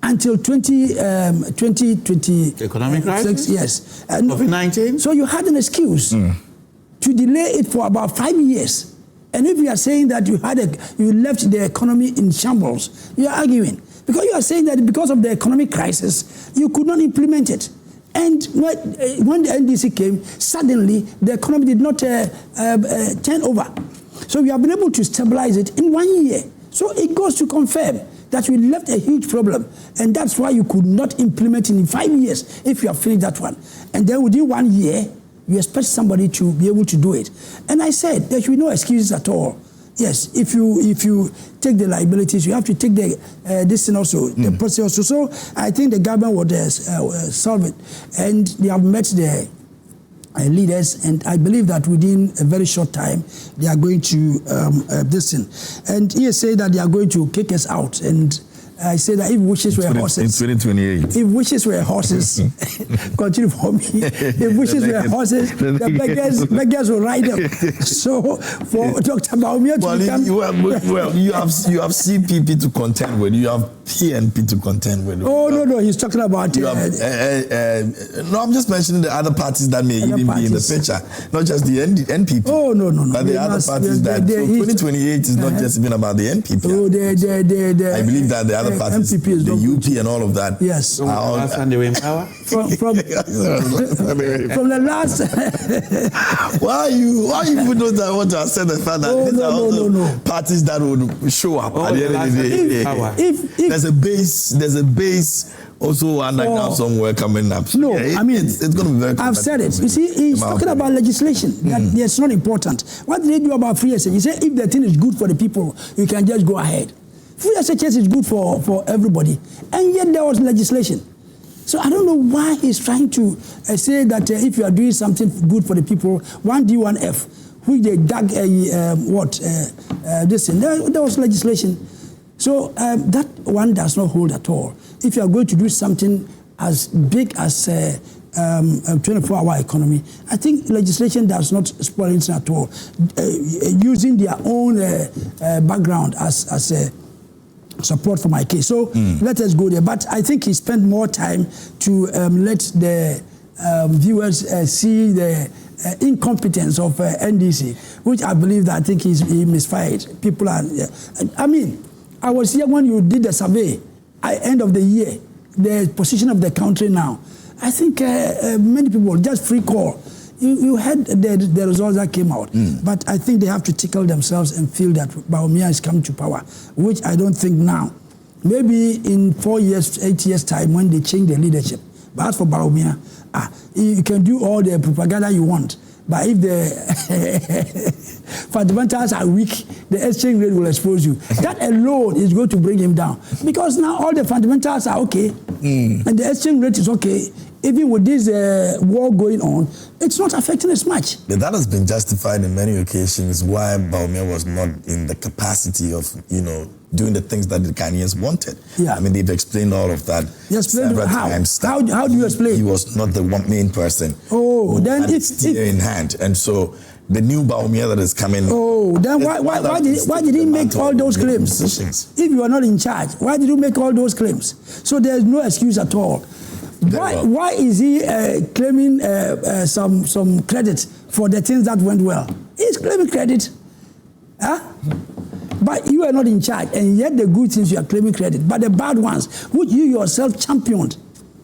until 2020... Economic crisis? Yes. COVID-19? So you had an excuse to delay it for about 5 years. And if you are saying that you left the economy in shambles, you are arguing. Because you are saying that because of the economic crisis, you could not implement it. And when the NDC came, suddenly the economy did not turn over. So we have been able to stabilize it in 1 year. So it goes to confirm that we left a huge problem. And that's why you could not implement it in 5 years if you have finished that one. And then within 1 year, you expect somebody to be able to do it. And I said there should be no excuses at all. Yes, if you take the liabilities, you have to take the this thing also, the policy also. So I think the government would solve it, and they have met the leaders, and I believe that within a very short time they are going to this thing. And he said that they are going to kick us out, and I say that if wishes were horses, in 2028. If wishes were horses, continue for me. If wishes were horses, the beggars will ride them. So for Dr. Bawumia to become... Well, you have CPP to contend with. You have PNP to contend with. Oh, no, he's talking about... no, I'm just mentioning the other parties that may even be in the picture. Not just the NPP. Oh, no. But the other parties that... So 2028 is not just even about the NPP. Oh, I believe that the other parties, NPP is the UP and all of that. Yes. From the last... Why you put those that want to accept the fact that these are also parties that would show up at the end of the day? There's a base also underground somewhere coming up. No, I mean, it's going to be very. I've said it. You see, he's talking about legislation. That's not important. What did they do about free SHS? He said if the thing is good for the people, you can just go ahead. Free SHS is good for everybody, and yet there was legislation. So I don't know why he's trying to say that if you are doing something good for the people, 1D, 1F, which they dug this thing. There was legislation. So that one does not hold at all. If you are going to do something as big as a 24-hour economy, I think legislation does not spoil anything at all. Using their own background as a support for my case. So let us go there. But I think he spent more time to let the viewers see the incompetence of NDC, which I believe that I think he misfired. People are, I mean, I was here when you did the survey at end of the year, the position of the country now. I think many people just free call. You had the results that came out, but I think they have to tickle themselves and feel that Bawumia is coming to power, which I don't think now. Maybe in 4 years, 8 years time when they change the leadership. But as for Bawumia, you can do all the propaganda you want, but if the fundamentals are weak, the exchange rate will expose you. That alone is going to bring him down, because now all the fundamentals are okay, and the exchange rate is okay. Even with this war going on, it's not affecting us much. But that has been justified in many occasions why Bawumia was not in the capacity of, doing the things that the Ghanaians wanted. Yeah. I mean, they've explained all of that several times. How do you explain? He was not the main person. Oh, then it's in hand. And so the new Bawumia that is coming. Oh, then why did he make all those claims? If you are not in charge, why did you make all those claims? So there's no excuse at all. Why is he claiming some credit for the things that went well? He's claiming credit. Huh? But you are not in charge, and yet the good things you are claiming credit. But the bad ones, which you yourself championed,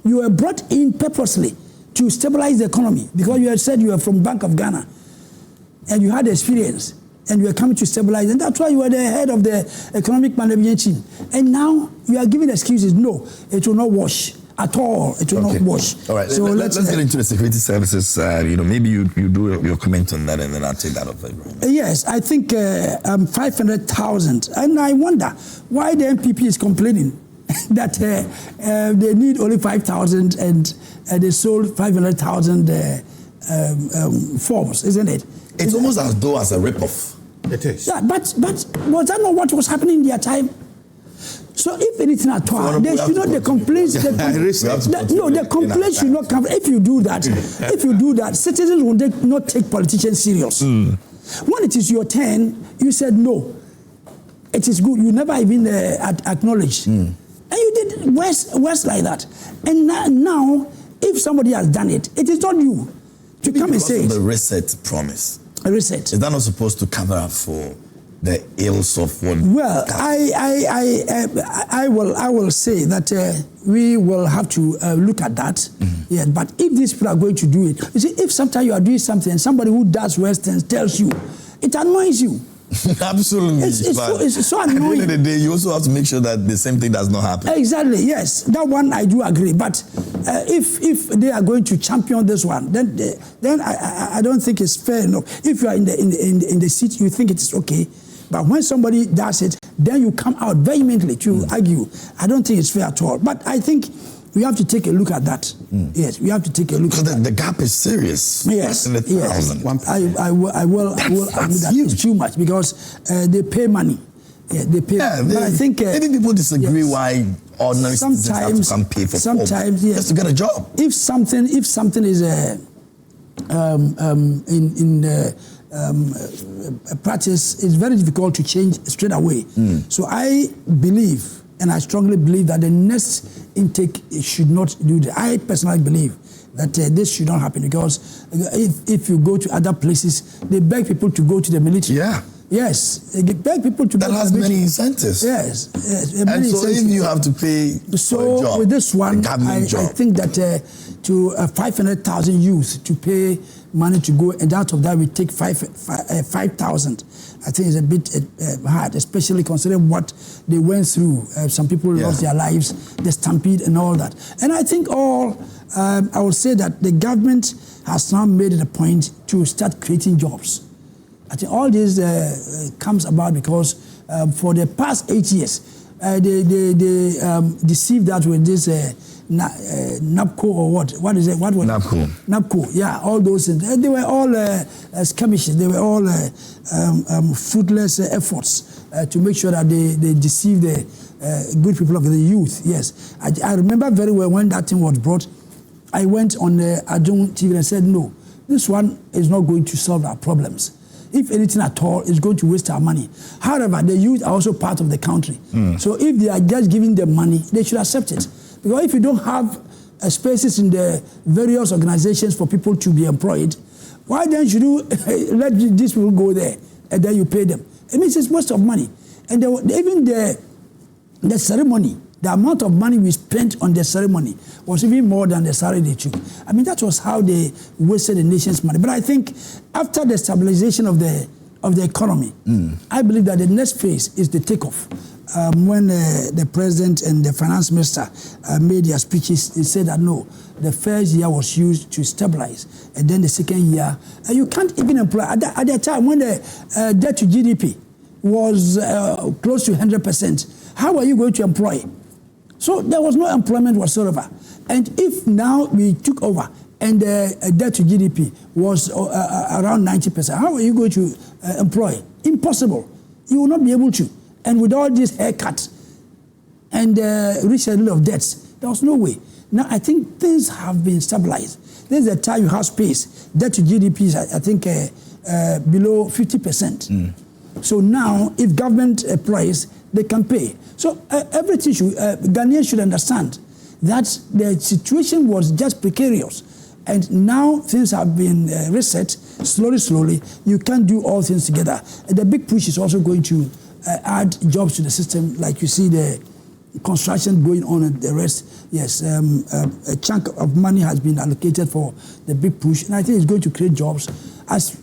you were brought in purposely to stabilize the economy, because you had said you were from Bank of Ghana and you had experience. and you are coming to stabilize, and that's why you are the head of the economic management team. And now you are giving excuses. No, it will not wash at all. It will not wash. All right, so let's get into the security services. Maybe you do your comment on that, and then I'll take that up. Yes, I think 500,000, and I wonder why the NPP is complaining that they need only 5,000 and they sold 500,000 forms, isn't it? It's almost as though as a rip-off. It is. Yeah, but was that not what was happening in their time? So if anything at all, they should not, the complaints, the complaints should not come. If you do that, citizens will not take politicians serious. When it is your turn, you said no. It is good. You never even acknowledged. And you did worse like that. And now, if somebody has done it, it is not you to come and say it. The reset promise. A reset. Is that not supposed to cover up for the ills of one? Well, I will say that we will have to look at that. Yeah, but if these people are going to do it, you see, if sometimes you are doing something and somebody who does worse things tells you, it annoys you. Absolutely. It's so annoying. At the end of the day, you also have to make sure that the same thing does not happen. Exactly, yes. That one I do agree. But if they are going to champion this one, then I don't think it's fair enough. If you are in the seat, you think it is okay. But when somebody does it, then you come out vehemently to argue. I don't think it's fair at all. But I think we have to take a look at that. Yes, we have to take a look at that. The gap is serious. Yes, I will admit that it's too much because they pay money. Yeah, they pay. Yeah, but I think maybe people disagree why ordinary citizens have to come pay for sometimes just to get a job. If something is practice, it's very difficult to change straight away. So I believe, and I strongly believe, that the next intake should not do that. I personally believe that this should not happen because if you go to other places, they beg people to go to the military. Yeah. Yes, they beg people to. That has many incentives. Yes, and so if you have to pay for a job, with this one, I think that to 500,000 youth to pay money to go, and out of that we take 5,000. I think it's a bit hard, especially considering what they went through. Some people lost their lives, the stampede and all that. And I think I would say that the government has now made it a point to start creating jobs. I think all this comes about because for the past 8 years, they deceived that with this NAPCO or what? What is it? What was NAPCO. NAPCO, yeah, all those. They were all skirmishes. They were all fruitless efforts to make sure that they deceive the good people of the youth. Yes, I remember very well when that thing was brought. I went on Adjun TV and said, no, this one is not going to solve our problems. If anything at all, it's going to waste our money. However, the youth are also part of the country. So if they are just giving them money, they should accept it. Because if you don't have spaces in the various organizations for people to be employed, why then should you let these people go there and then you pay them? It means it's waste of money. And even the ceremony, the amount of money we spent on the ceremony was even more than the salary they took. I mean, that was how they wasted the nation's money. But I think after the stabilization of the economy, I believe that the next phase is the takeoff. When the president and the finance minister made their speeches, they said that no, the first year was used to stabilize, and then the second year, you can't even employ. At that time, when the debt to GDP was close to 100%, how are you going to employ? So there was no employment whatsoever. And if now we took over and the debt to GDP was around 90%, how are you going to employ? Impossible. You will not be able to. And with all this haircut and rescheduling of debts, there was no way. Now I think things have been stabilized. There's a time you have space. Debt to GDP is, I think, below 50%. So now, if government employs, they can pay. So everything Ghanaians should understand that the situation was just precarious. And now things have been reset slowly. You can't do all things together. And the big push is also going to add jobs to the system, like you see the construction going on and the rest. Yes, a chunk of money has been allocated for the big push, and I think it's going to create jobs. as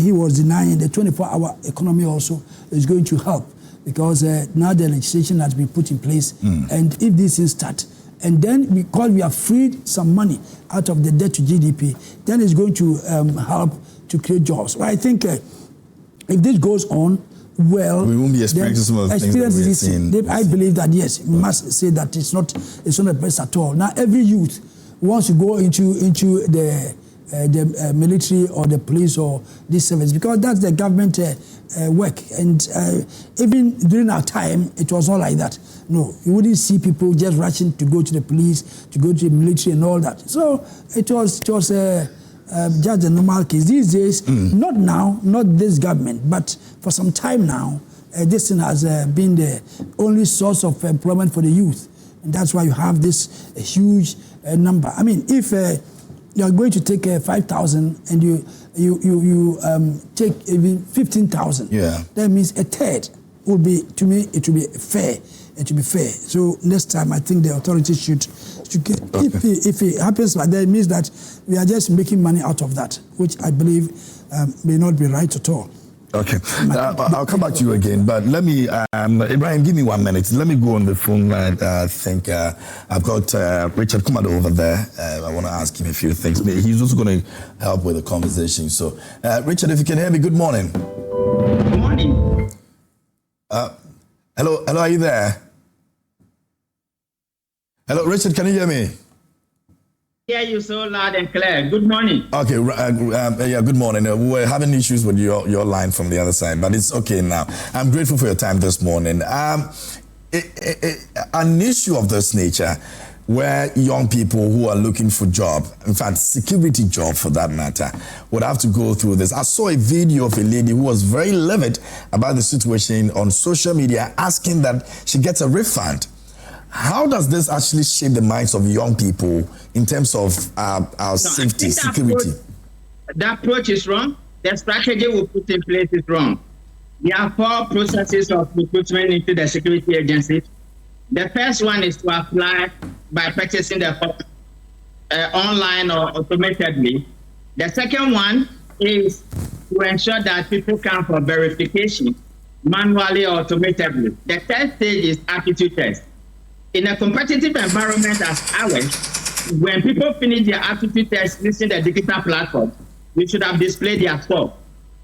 he was denying, the 24-hour economy also is going to help, because now the legislation has been put in place, and if this is start, and then because we have freed some money out of the debt to GDP, then it's going to help to create jobs. Well, I think if this goes on, well, we won't be experiencing some of the things that we've seen. I believe that, yes, we must say that it's not the best at all. Now, every youth wants to go into the military or the police or this service, because that's the government work. And even during our time, it was not like that. No, you wouldn't see people just rushing to go to the police, to go to the military and all that. So it was just a normal case. These days, not now, not this government, but for some time now, this thing has been the only source of employment for the youth. And that's why you have this huge number. I mean, if you are going to take 5,000 and you take even 15,000, that means a third will be, to me, it will be fair. It will be fair. So next time, I think the authorities should get, if it happens like that, it means that we are just making money out of that, which I believe may not be right at all. Okay, I'll come back to you again, but let me, Ibrahim, give me 1 minute. Let me go on the phone line. I think I've got Richard Kumado over there. I want to ask him a few things. He's also going to help with the conversation. So, Richard, if you can hear me, good morning. Good morning. Hello, are you there? Hello, Richard, can you hear me? Hear you so loud and clear. Good morning. Okay, yeah, good morning. We were having issues with your line from the other side, but it's okay now. I'm grateful for your time this morning. An issue of this nature, where young people who are looking for job, in fact, security job for that matter, would have to go through this. I saw a video of a lady who was very livid about the situation on social media, asking that she gets a refund. How does this actually shape the minds of young people in terms of our safety, security? That approach is wrong. The strategy we put in place is wrong. There are 4 processes of recruitment into the security agencies. The first one is to apply by purchasing the form online or automatically. The second one is to ensure that people come for verification manually or automatically. The third stage is aptitude test. In a competitive environment as ours, when people finish their aptitude test using the digital platform, we should have displayed their score.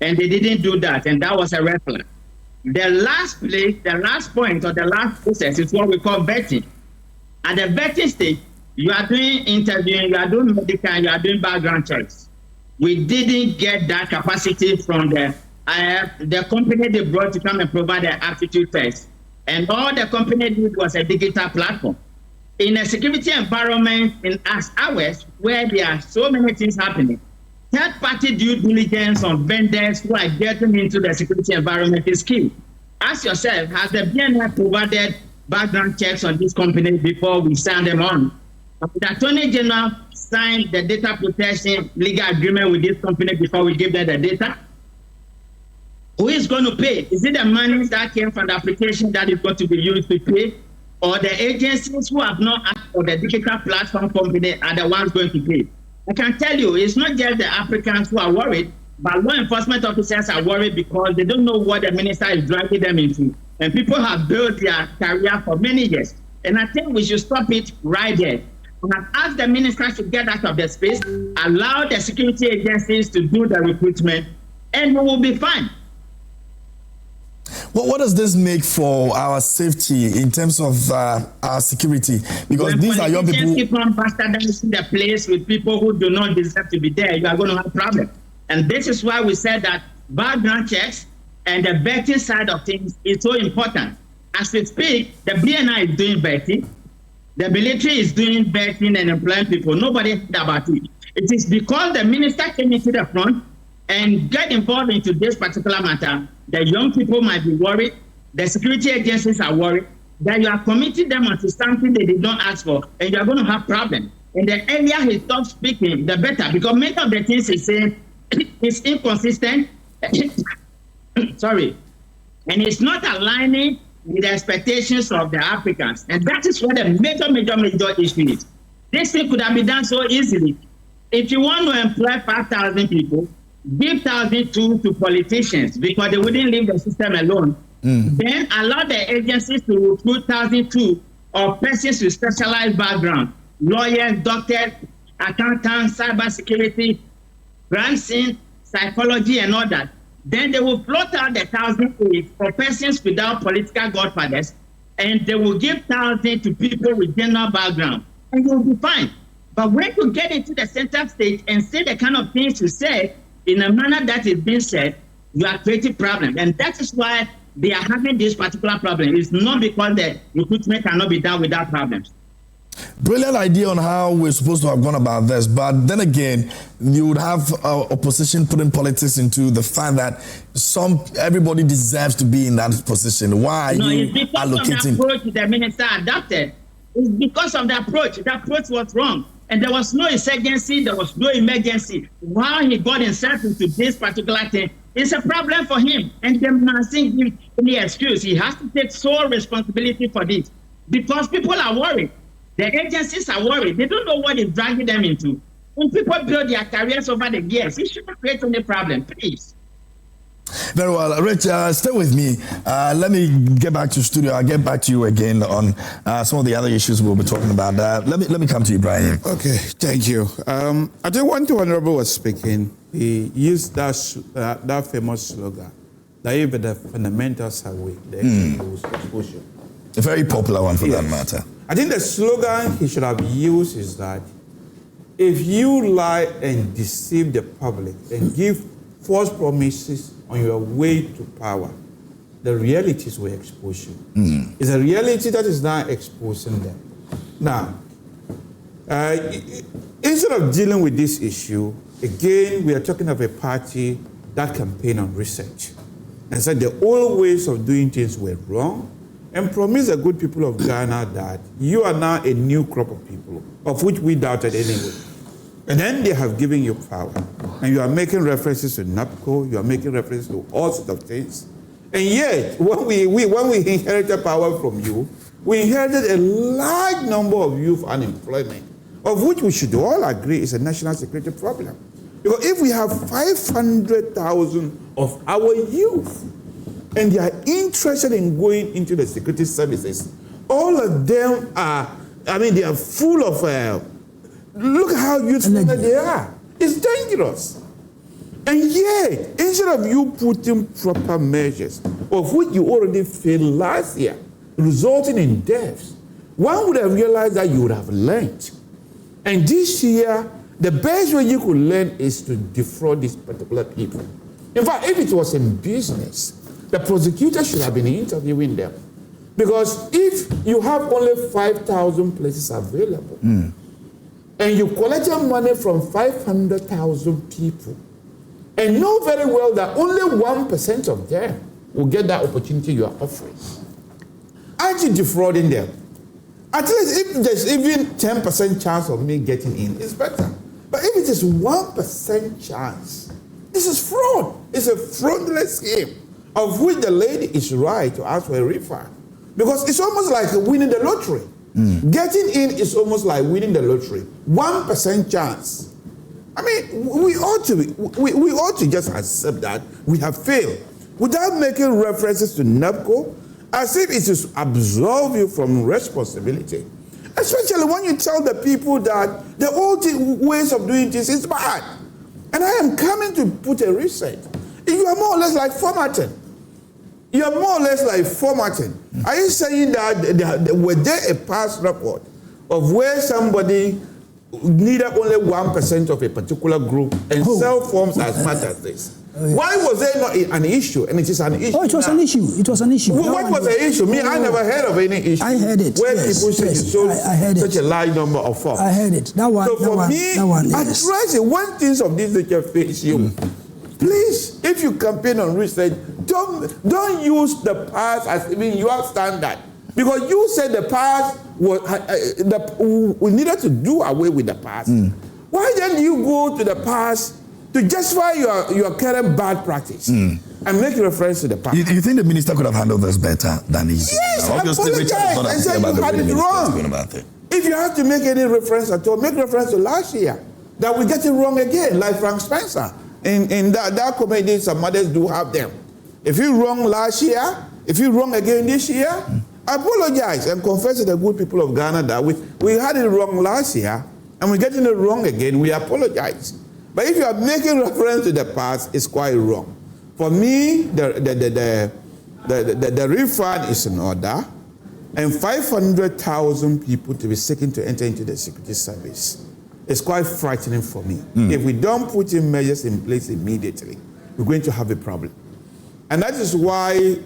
And they didn't do that, and that was a red flag. The last point or the last process is what we call vetting. At the vetting stage, you are doing interviewing, you are doing medical, you are doing background checks. We didn't get that capacity from the company they brought to come and provide the aptitude test. And all the company did was a digital platform. In a security environment as ours, where there are so many things happening, third-party due diligence on vendors who are getting into the security environment is key. Ask yourself, has the BNI provided background checks on this company before we sign them on? The Attorney General signed the data protection legal agreement with this company before we give them the data? Who is going to pay? Is it the money that came from the application that is going to be used to pay? Or the agencies who have not asked for the digital platform company are the ones going to pay? I can tell you, it's not just the Africans who are worried, but law enforcement officers are worried because they don't know what the minister is dragging them into. And people have built their career for many years. And I think we should stop it right there. And I've asked the minister to get out of the space, allow the security agencies to do the recruitment, and we will be fine. Well, what does this make for our safety in terms of our security? Because these are young people. Keep on bastardizing the place with people who do not deserve to be there, you are going to have problems. And this is why we said that background checks and the vetting side of things is so important. As we speak, the BNI is doing vetting, the military is doing vetting and employing people. Nobody heard about it. It is because the minister came into the front and get involved into this particular matter. The young people might be worried, the security agencies are worried, that you are committing them onto something they did not ask for, and you are going to have problems. And the earlier he stops speaking, the better, because many of the things he's saying is inconsistent, sorry, and it's not aligning with the expectations of the Africans. And that is what the major issue is. This thing could have been done so easily. If you want to employ 5,000 people, give 1,002 to politicians because they wouldn't leave the system alone. Then allow the agencies to recruit 1,002 of persons with specialized background, lawyers, doctors, accountants, cybersecurity, crime scene, psychology, and all that. Then they will float out the 1,008 for persons without political godfathers, and they will give 1,000 to people with general background, and you'll be fine. But when you get into the center stage and say the kind of things you say in a manner that is being said, you are creating problems. And that is why they are having this particular problem. It's not because the recruitment cannot be done without problems. Brilliant idea on how we're supposed to have gone about this, but then again, you would have opposition putting politics into the fact that everybody deserves to be in that position. Why are you allocating? Of the approach the minister adopted. It's because of the approach. The approach was wrong, and there was no insurgency, there was no emergency. While he got himself into this particular thing, it's a problem for him, and they mustn't give any excuse. He has to take sole responsibility for this because people are worried. The agencies are worried. They don't know what is dragging them into. When people build their careers over the years, it shouldn't create any problem, please. Very well. Rich, stay with me. Let me get back to the studio. I'll get back to you again on some of the other issues we'll be talking about. Let me come to you, Ibrahim. Okay, thank you. I think when the Honorable was speaking, he used that famous slogan, that even the fundamentals are weak, the exposure. A very popular one for that matter. I think the slogan he should have used is that if you lie and deceive the public and give false promises on your way to power, the realities will expose you. It's a reality that is now exposing them. Now, instead of dealing with this issue, again, we are talking of a party that campaigned on research and said the old ways of doing things were wrong, and promise the good people of Ghana that you are now a new crop of people, of which we doubted anyway. And then they have given you power. And you are making references to NAPCO, you are making references to all sorts of things. And yet, when we inherited power from you, we inherited a large number of youth unemployment, of which we should all agree is a national security problem. Because if we have 500,000 of our youth, and they are interested in going into the security services, all of them are, they are full of, look how youthful they are. It's dangerous. And yet, instead of you putting proper measures, of which you already failed last year, resulting in deaths, one would have realized that you would have learned. And this year, the best way you could learn is to defraud these particular people. In fact, if it was in business, the prosecutor should have been interviewing them. Because if you have only 5,000 places available, and you collected money from 500,000 people, and know very well that only 1% of them will get that opportunity you are offering, aren't you defrauding them? At least if there's even 10% chance of me getting in, it's better. But if it is 1% chance, this is fraud. It's a fraudulent scheme, of which the lady is right to ask for a refund. Because it's almost like winning the lottery. Getting in is almost like winning the lottery. 1% chance. We ought to just accept that we have failed without making references to NAPCO as if it is absolve you from responsibility. Especially when you tell the people that the old ways of doing things is bad. And I am coming to put a reset. You are more or less like formatting. You are more or less like formatting. Are you saying that were there a past record of where somebody needed only 1% of a particular group and sell forms as much as this? Why was there not an issue? And it is an issue. Oh, it was an issue. It was an issue. What was the issue? I never heard of any issue. I heard it. Where people said you sold such a large number of forms. I heard it. That one. So for me, address it. When things of this nature face you, please, if you campaign on research, don't use the past as even your standard. Because you said the past was we needed to do away with the past. Why then you go to the past to justify your current bad practice and make reference to the past? You think the minister could have handled this better than he's doing? Yes, Obviously, apologize and say you had it wrong. If you have to make any reference at all, make reference to last year that we get it wrong again, like Frank Spencer. in that comedy, some others do have them. If you wrong last year, if you wrong again this year, apologize and confess to the good people of Ghana that we had it wrong last year and we're getting it wrong again. We apologize. But if you are making reference to the past, it's quite wrong. For me, the refund is in order, and 500,000 people to be seeking to enter into the security service. It's quite frightening for me. If we don't put in measures in place immediately, we're going to have a problem. And that is why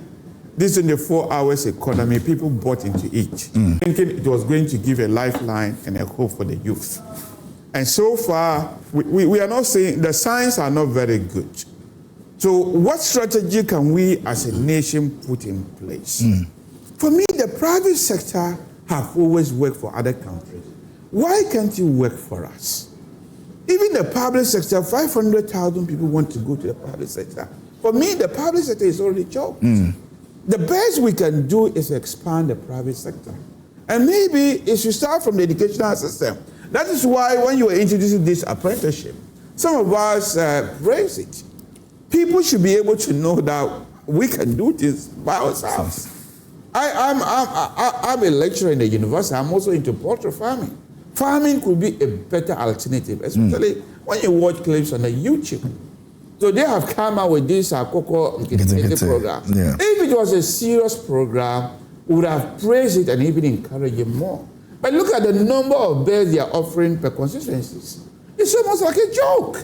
this 24 hours economy, people bought into it, thinking it was going to give a lifeline and a hope for the youth. And so far, we are not saying, the signs are not very good. So what strategy can we as a nation put in place? For me, the private sector have always worked for other countries. Why can't you work for us? Even the public sector, 500,000 people want to go to the private sector. For me, the public sector is already choked. The best we can do is expand the private sector. And maybe it should start from the educational system. That is why when you were introducing this apprenticeship, some of us praise it. People should be able to know that we can do this by ourselves. I'm a lecturer in the university. I'm also into poultry farming. Farming could be a better alternative, especially when you watch clips on the YouTube. So they have come out with this Cocoa program. Yeah. If it was a serious program, we would have praised it and even encouraged it more. But look at the number of beds they are offering per constituencies. It's almost like a joke.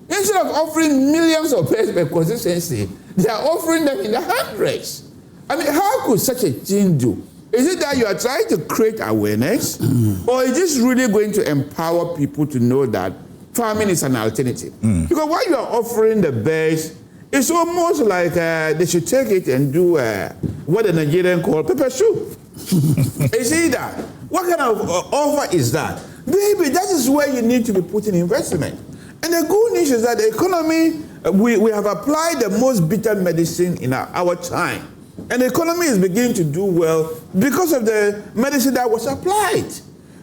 Instead of offering millions of beds per constituency, they are offering them in the hundreds. I mean, how could such a thing do? Is it that you are trying to create awareness, or is this really going to empower people to know that farming is an alternative? Because while you are offering the best, it's almost like they should take it and do what the Nigerian call pepper soup. You see that? What kind of offer is that? Maybe that is where you need to be putting investment. And the good news is that the economy, we have applied the most bitter medicine in our time. And the economy is beginning to do well because of the medicine that was applied.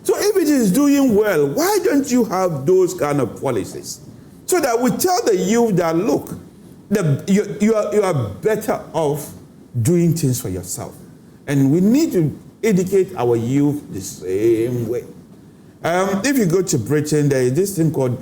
So if it is doing well, why don't you have those kind of policies? So that we tell the youth that, look, you are better off doing things for yourself. And we need to educate our youth the same way. If you go to Britain, there is this thing called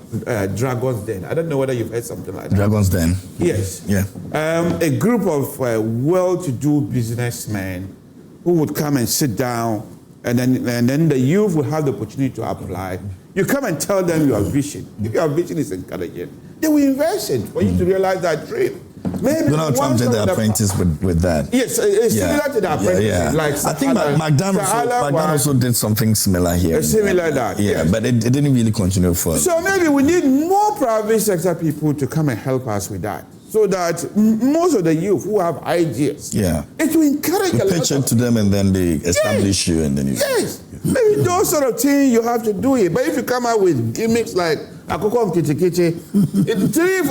Dragon's Den. I don't know whether you've heard something like that. Dragon's Den? Yes. Yeah. A group of well-to-do businessmen who would come and sit down, and then the youth will have the opportunity to apply. You come and tell them your vision. If your vision is encouraging, they will invest in for you to realize that dream. Maybe Donald Trump did the apprentice with that. Yes, it's similar to the apprentice. Yeah. Like I think McDonald also did something similar here. Similar that. Yeah, yes. But it didn't really continue further. So maybe we need more private sector people to come and help us with that. So that most of the youth who have ideas, it will encourage a lot. Pitch it to them and then they establish you and then you... Yes. Maybe those sort of things you have to do it. But if you come out with gimmicks like Akoko Kitikiti,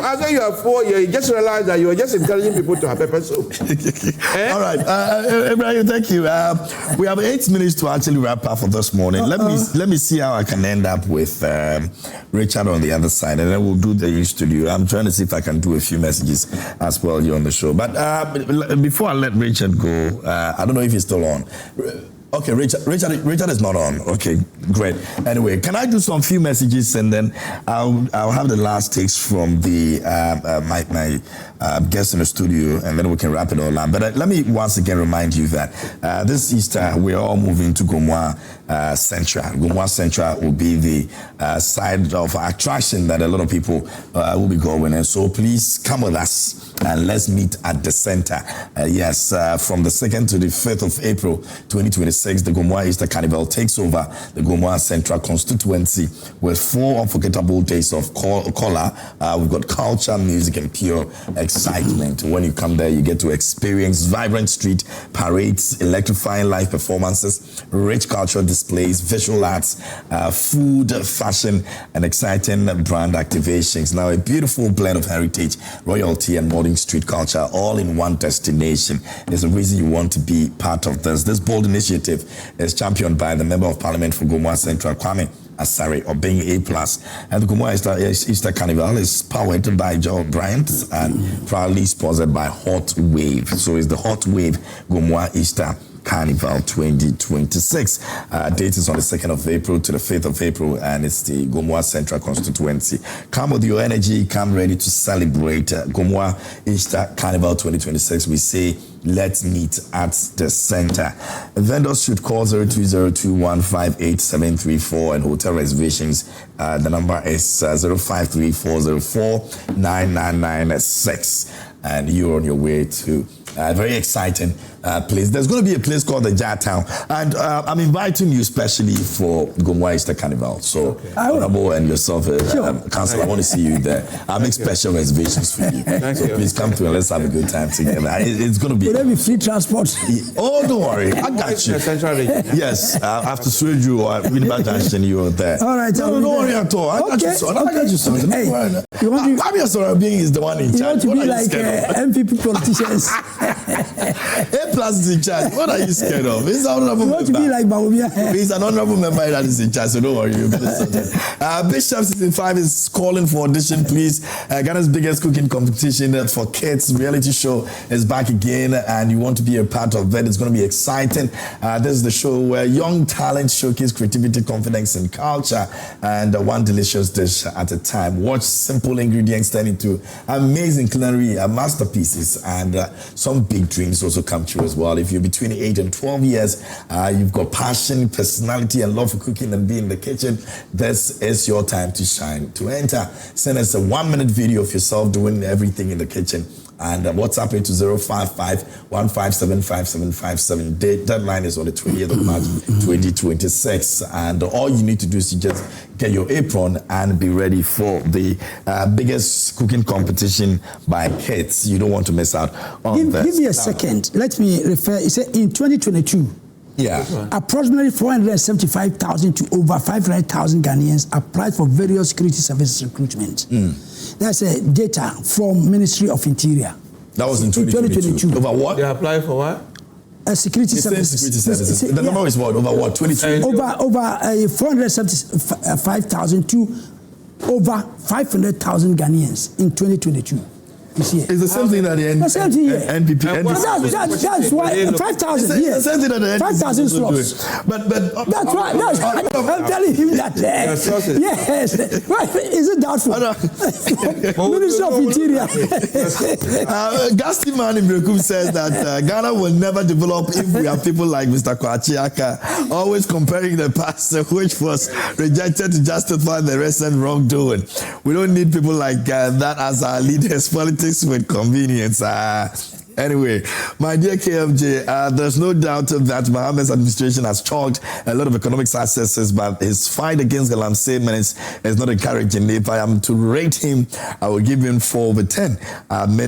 after you are 4 years, you just realize that you are just encouraging people to have pepper soup. All right. Ibrahim, thank you. We have 8 minutes to actually wrap up for this morning. Let me see how I can end up with Richard on the other side, and then we'll do the studio. I'm trying to see if I can do a few messages as well here on the show. But before I let Richard go, I don't know if he's still on. Okay, Richard is not on. Okay, great. Anyway, can I do some few messages and then I'll have the last takes from the my guests in the studio, and then we can wrap it all up. But let me once again remind you that this Easter we're all moving to Gomwa Central. Gomwa Central will be the side of attraction that a lot of people will be going, and so please come with us and let's meet at the center. Yes, from the 2nd to the 5th of April 2026. The Gomwa Easter Carnival takes over the Gomwa Central constituency with 4 unforgettable days of color. We've got culture, music, and pure excitement. When you come there, you get to experience vibrant street parades, electrifying live performances, rich cultural displays, visual arts, food, fashion, and exciting brand activations. Now, a beautiful blend of heritage, royalty, and modern street culture all in one destination is the reason you want to be part of this. This bold initiative is championed by the Member of Parliament for Gomwa Central, Kwame Asare or being A+. And the Gomoa Easter Carnival is powered by Joe Bryant and proudly sponsored by Hot Wave. So it's the Hot Wave Gomoa Easter Carnival 2026. Date is on the 2nd of April to the 5th of April, and it's the Gomoa Central Constituency. Come with your energy, come ready to celebrate Gomoa Easter Carnival 2026. We say, let's meet at the center. Vendors should call 0202158734 and hotel reservations. The number is 0534049996. And you're on your way to a very exciting place. There's going to be a place called the Jar Town, and I'm inviting you especially for Gomoa Easter Carnival. So, Honorable and yourself, Councillor, I want to see you there. I'll make special reservations for you. So please come through and let's have a good time together. It's going to be. Will there be free transport? Oh, don't worry, I got you. Yes, after Suju or Winnipeg Junction, you're there. All right, no, don't worry at all. I got you, son. I got you, son. Hey, you want to? Fabio Sorabing is the one in charge. You want to be like NPP politicians? A+ is in charge. What are you scared of? He's an honorable member. To be like Bawumia. He's an honorable member that is in charge, so don't worry. Bishop 65 is calling for audition, please. Ghana's biggest cooking competition for kids reality show is back again, and you want to be a part of it. It's going to be exciting. This is the show where young talent showcase creativity, confidence, and culture, and one delicious dish at a time. Watch simple ingredients turn into amazing culinary masterpieces, and some big dreams also come true as well. If you're between 8 and 12 years, you've got passion, personality, and love for cooking and being in the kitchen, this is your time to shine. To enter, send us a 1-minute video of yourself doing everything in the kitchen, and WhatsApp it to 055-1575757. Deadline is on the 20th of March 2026, and all you need to do is to just get your apron and be ready for the biggest cooking competition by kids. You don't want to miss out on that. Give me a second. Let me refer. It said in 2022, approximately 475,000 to over 500,000 Ghanaians applied for various security services recruitment. That's data from Ministry of Interior. That was in 2022. Over what? They applied for what? Security services. Security services. The number is what? Over what? 22? Over 475,000 to over 500,000 Ghanaians in 2022. It's the same thing that the NPP. That's why 5,000. Yes, the same thing that the 5,000 slots. But that's right. I'm telling him that. Yes. Is it doubtful? Minister of Interior. Gasti Man in Brekum says that Ghana will never develop if we have people like Mr. Kwachiaka always comparing the past, which was rejected to justify the recent wrongdoing. We don't need people like that as our leaders. Politics with convenience. Anyway, my dear KMJ, there's no doubt that Mohammed's administration has chalked a lot of economic successes, but his fight against Galamsey menace is not encouraging. If I am to rate him, I will give him 4/10.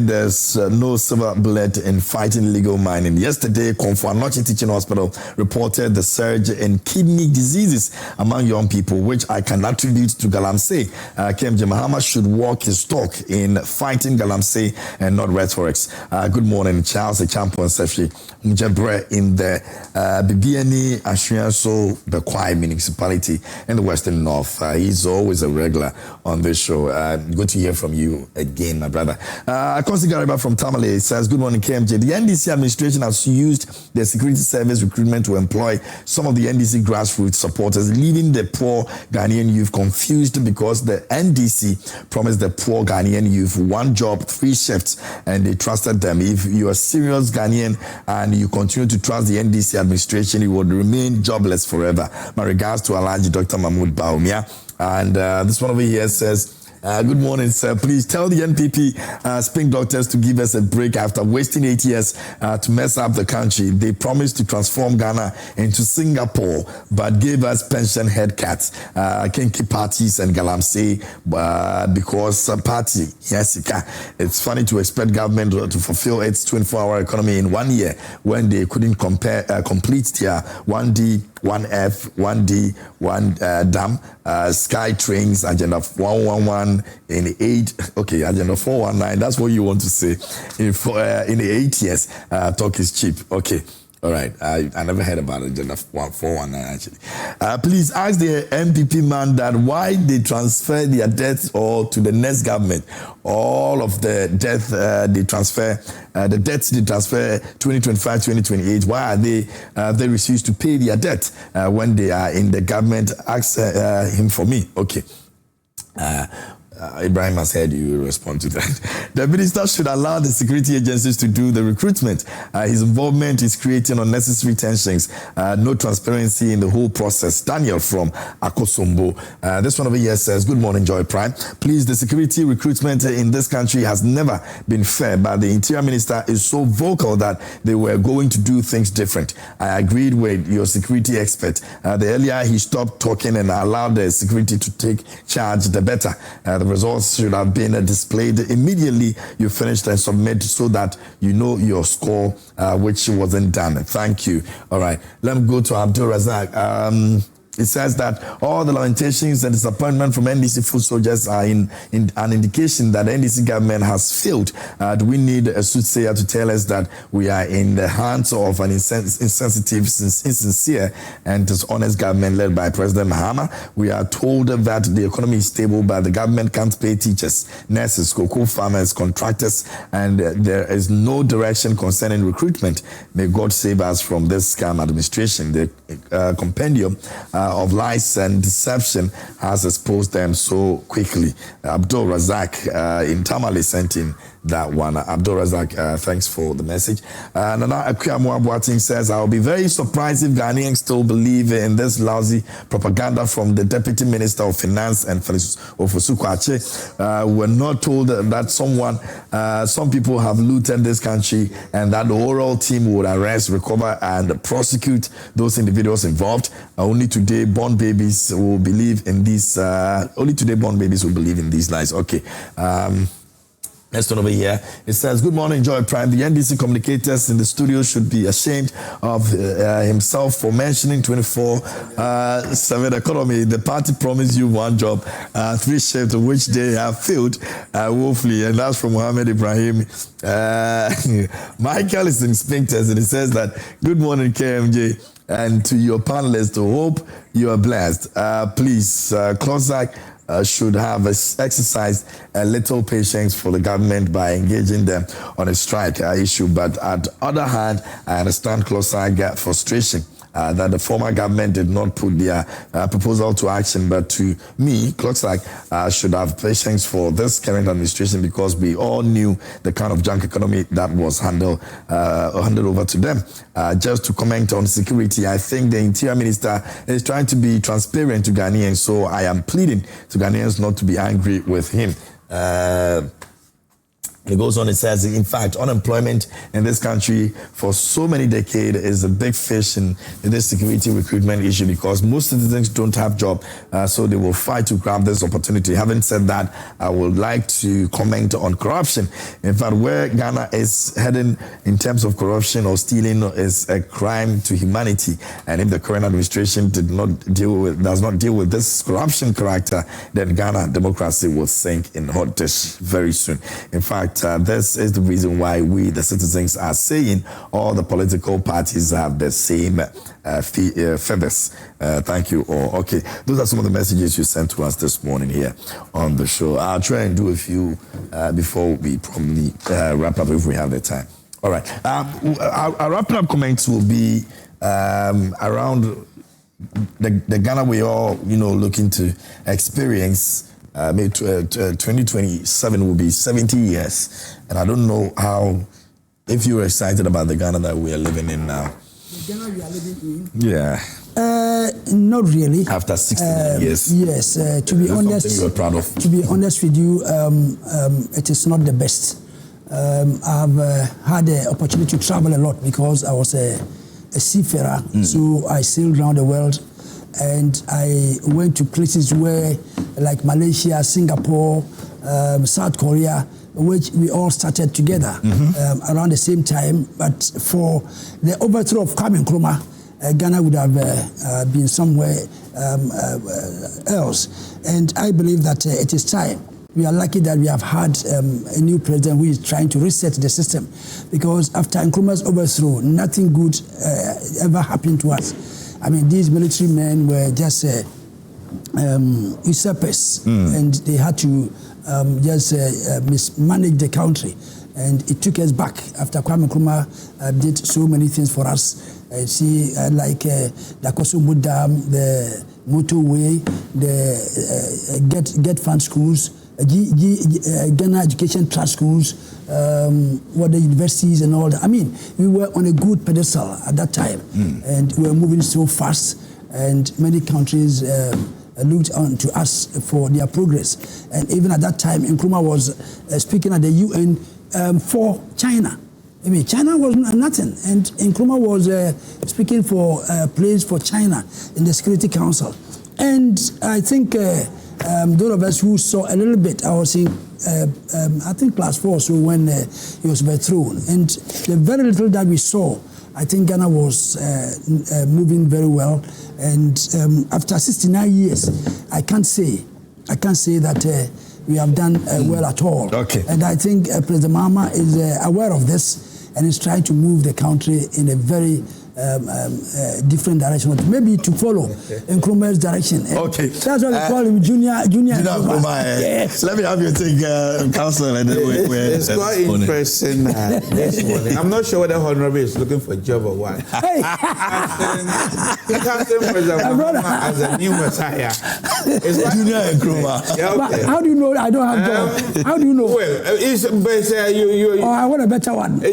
There's no silver bullet in fighting illegal mining. Yesterday, Konfuanochi Teaching Hospital reported the surge in kidney diseases among young people, which I can attribute to Galamsey. KMJ Mohammed should walk his talk in fighting Galamsey and not rhetorics. Good morning, Charles, the champion, Sefi Mjebre in the Bibiani Ashuanso Bekwai municipality in the Western North. He's always a regular on this show. Good to hear from you again, my brother. Konsi Gariba from Tamale says, good morning, KMJ. The NDC administration has used the security service recruitment to employ some of the NDC grassroots supporters, leaving the poor Ghanaian youth confused because the NDC promised the poor Ghanaian youth 1 job, 3 shifts, and they trusted them. If you are serious Ghanaian and you continue to trust the NDC administration, you would remain jobless forever. My regards to Alhaji Dr. Mahmoud Bawumia. And this one over here says, good morning, sir. Please tell the NPP spring doctors to give us a break after wasting 8 years to mess up the country. They promised to transform Ghana into Singapore, but gave us pension head cuts, kinky parties and Galamsey because party, yes, it's funny to expect government to fulfill its 24-hour economy in 1 year when they couldn't complete their 1D, 1F, 1D, 1 dam, Sky Trains, Agenda 111 in 8, okay, Agenda 419, that's what you want to say. In 8 years, talk is cheap, okay. All right, I never heard about it. Just 419 actually. Please ask the NPP man that why they transfer their debts or to the next government. All of the debt they transfer, the debts they transfer 2025, 2028. Why are they refuse to pay their debt when they are in the government? Ask him for me. Okay. Ibrahim has heard you respond to that. The minister should allow the security agencies to do the recruitment. His involvement is creating unnecessary tensions. No transparency in the whole process. Daniel from Akosombo. This one over here says, good morning, Joy Prime. Please, the security recruitment in this country has never been fair, but the interior minister is so vocal that they were going to do things different. I agreed with your security expert. The earlier he stopped talking and allowed the security to take charge, the better. The results should have been displayed immediately you finished and submit so that you know your score, which wasn't done. Thank you. All right, let me go to Abdul Razak. It says that all the lamentations and disappointment from NDC foot soldiers are in an indication that the NDC government has failed. Do we need a soothsayer to tell us that we are in the hands of an insensitive, insincere, and dishonest government led by President Mahama? We are told that the economy is stable, but the government can't pay teachers, nurses, cocoa farmers, contractors, and there is no direction concerning recruitment. May God save us from this scam administration. The compendium of lies and deception has exposed them so quickly. Abdul Razak in Tamale sent in that one. Abdul Razak, thanks for the message. Nana Akuyamwa Boating says, I'll be very surprised if Ghanaians still believe in this lousy propaganda from the Deputy Minister of Finance and Felix Ofosu-Kwakye. We're not told that some people have looted this country and that the overall team would arrest, recover, and prosecute those individuals involved. Only today, born babies will believe in these. Only today, born babies will believe in these lies. Okay. Next one over here, it says, good morning, Joy Prime. The NDC communicators in the studio should be ashamed of himself for mentioning 24/7 economy. The party promised you one job, 3 shifts, which they have failed woefully. And that's from Mohammed Ibrahim. Michael is in Sphincters, and he says that, good morning, KMJ, and to your panelists, hope you are blessed. Please, Klosak should have exercised a little patience for the government by engaging them on a strike issue. But on the other hand, I understand Klosak frustration that the former government did not put their proposal to action. But to me, Klosak should have patience for this current administration because we all knew the kind of junk economy that was handed over to them. Just to comment on security, I think the Interior Minister is trying to be transparent to Ghanaians, so I am pleading to Ghanaians not to be angry with him. It goes on, it says, in fact, unemployment in this country for so many decades is a big fish in this security recruitment issue because most citizens don't have job, so they will fight to grab this opportunity. Having said that, I would like to comment on corruption. In fact, where Ghana is heading in terms of corruption or stealing is a crime to humanity. And if the current administration does not deal with this corruption character, then Ghana democracy will sink in hot dish very soon. In fact, this is the reason why we, the citizens, are saying all the political parties have the same feathers. Thank you all. Okay, those are some of the messages you sent to us this morning here on the show. I'll try and do a few before we probably wrap up if we have the time. All right. Our wrapping up comments will be around the Ghana we all, looking to experience. 2027 will be 70 years. And I don't know if you're excited about the Ghana that we are living in now. The Ghana we are living in? Yeah. Not really. After 16 years. Yes. To be honest, something you are proud of. To be honest with you, it is not the best. I've had the opportunity to travel a lot because I was a seafarer. So I sailed around the world. And I went to places where, like Malaysia, Singapore, South Korea, which we all started together around the same time. But for the overthrow of Kwame Nkrumah, Ghana would have been somewhere else. And I believe that it is time we are lucky that we have had a new president who is trying to reset the system, because after Nkrumah's overthrow, nothing good ever happened to us. I mean, these military men were just usurpers, and they had to just mismanage the country. And it took us back after Kwame Nkrumah did so many things for us. Like the Akosombo Dam, the motorway, the Get Fund schools, Ghana Education Trust schools, what the universities and all that. I mean, we were on a good pedestal at that time, and we were moving so fast, and many countries looked on to us for their progress. And even at that time, Nkrumah was speaking at the UN for China. I mean, China was nothing, and Nkrumah was speaking for a place for China in the Security Council. And I think those of us who saw a little bit, I was in, I think class 4, so when he was overthrown. And the very little that we saw, I think Ghana was moving very well. And after 69 years, I can't say that we have done well at all. Okay. And I think President Mahama is aware of this and is trying to move the country in a very different direction, maybe to follow Nkrumah's direction. Okay. That's why we call him Junior Nkrumah. Yes. Let me have your take, Councillor. It's quite interesting this morning. I'm not sure whether Honorable is looking for a job or what. Hey. President Mahama as a new Messiah. Junior Nkrumah. Yeah, okay. How do you know I don't have job? How do you know? Well, it's you. Oh, I want a better one.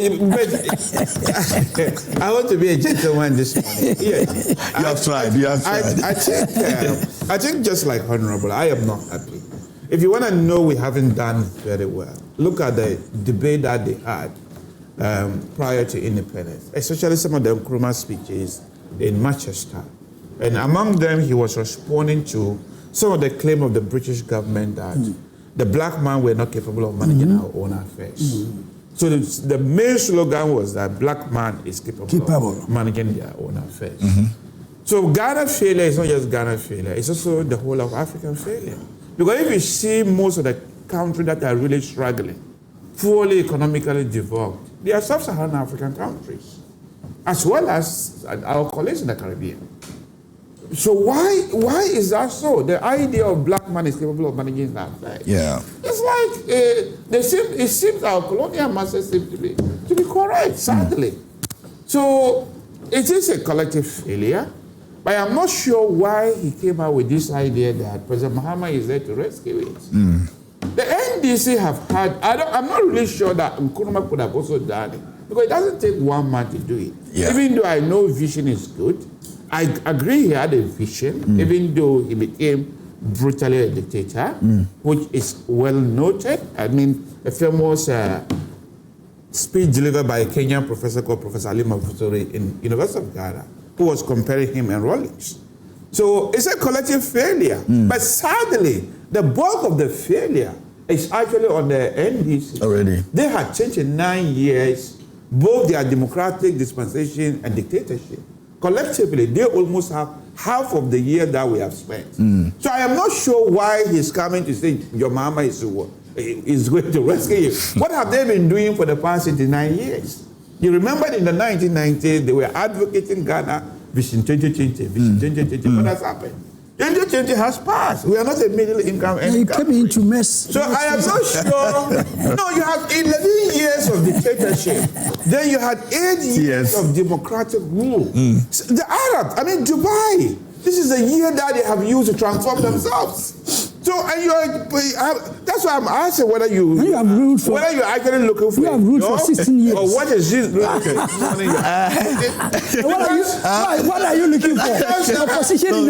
I want to be a gentleman this morning. Yeah. You have tried. I think just like Honorable, I am not happy. If you want to know we haven't done very well, look at the debate that they had prior to independence, especially some of the Nkrumah speeches in Manchester. And among them, he was responding to some of the claim of the British government that the black man were not capable of managing our own affairs. So the main slogan was that black man is capable of managing their own affairs. So Ghana failure is not just Ghana failure, it's also the whole of African failure. Because if you see most of the countries that are really struggling, poorly economically developed, they are sub-Saharan African countries, as well as our colleagues in the Caribbean. So why is that so? The idea of black man is capable of managing that affairs. Yeah. It's like it seems our colonial masters seem to be correct, sadly. So it is a collective failure, but I'm not sure why he came out with this idea that President Mahama is there to rescue it. The NDC have had, I'm not really sure that Nkrumah could have also done it, because it doesn't take one man to do it. Yeah. Even though I know vision is good, I agree he had a vision, even though he became brutally a dictator, which is well noted. I mean, a famous speech delivered by a Kenyan professor called Professor Ali Mafuturi in University of Ghana, who was comparing him and Rawlings. So it's a collective failure. But sadly, the bulk of the failure is actually on the NDC. Already. They had changed in 9 years, both their democratic dispensation and dictatorship. Collectively, they almost have half of the year that we have spent. So I am not sure why he's coming to say your mama is going to rescue you. What have they been doing for the past 89 years? You remember in the 1990s, they were advocating Ghana Vision 2020, Vision 2020. What has happened? 2020 has passed. We are not a middle income country. You came into mess. So I am not sure. No, you have 11 years of dictatorship. Then you had 8 years of democratic rule. The Arabs, I mean Dubai, this is a year that they have used to transform themselves. So and that's why I'm asking whether you have ruled for, whether you're actually looking for you have ruled for 16 years. Or what is this? What are you looking for? Your position in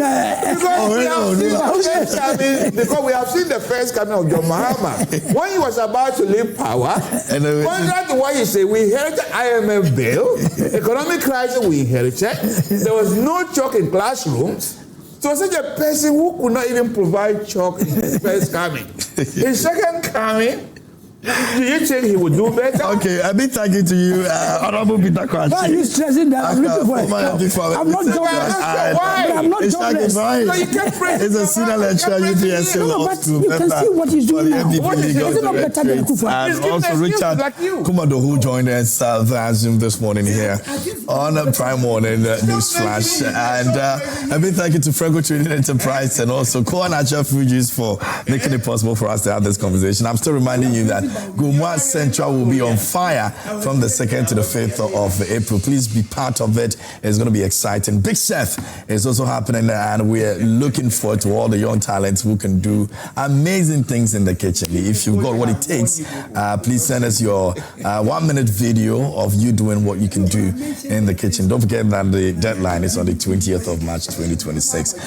because we have seen the first coming of John Mahama when he was about to leave power. Contrary to what he said, we inherited IMF bill, economic crisis we inherited. There was no chalk in classrooms. So such a person who could not even provide chalk in his first coming. His second coming, Do you think he would do better? Okay, a big thank you to you, Honorable Peter Kwachi. Why are you stressing that? I'm looking for a job. I'm not jobless. I'm not jobless. He's a senior lecturer at UTSC Law School. You can see what he's doing now. Is it not better than Kufa? And also Richard Kumado, who joined us via Zoom this morning here on Prime Morning News Flash. And a big thank you to Frego Trading Enterprise and also Koanacha Fujis for making it possible for us to have this conversation. I'm still reminding you that Gumwa Central will be on fire from the 2nd to the 5th of April. Please be part of it. It's going to be exciting. Big Chef is also happening, and we're looking forward to all the young talents who can do amazing things in the kitchen. If you've got what it takes, please send us your 1-minute video of you doing what you can do in the kitchen. Don't forget that the deadline is on the 20th of March 2026.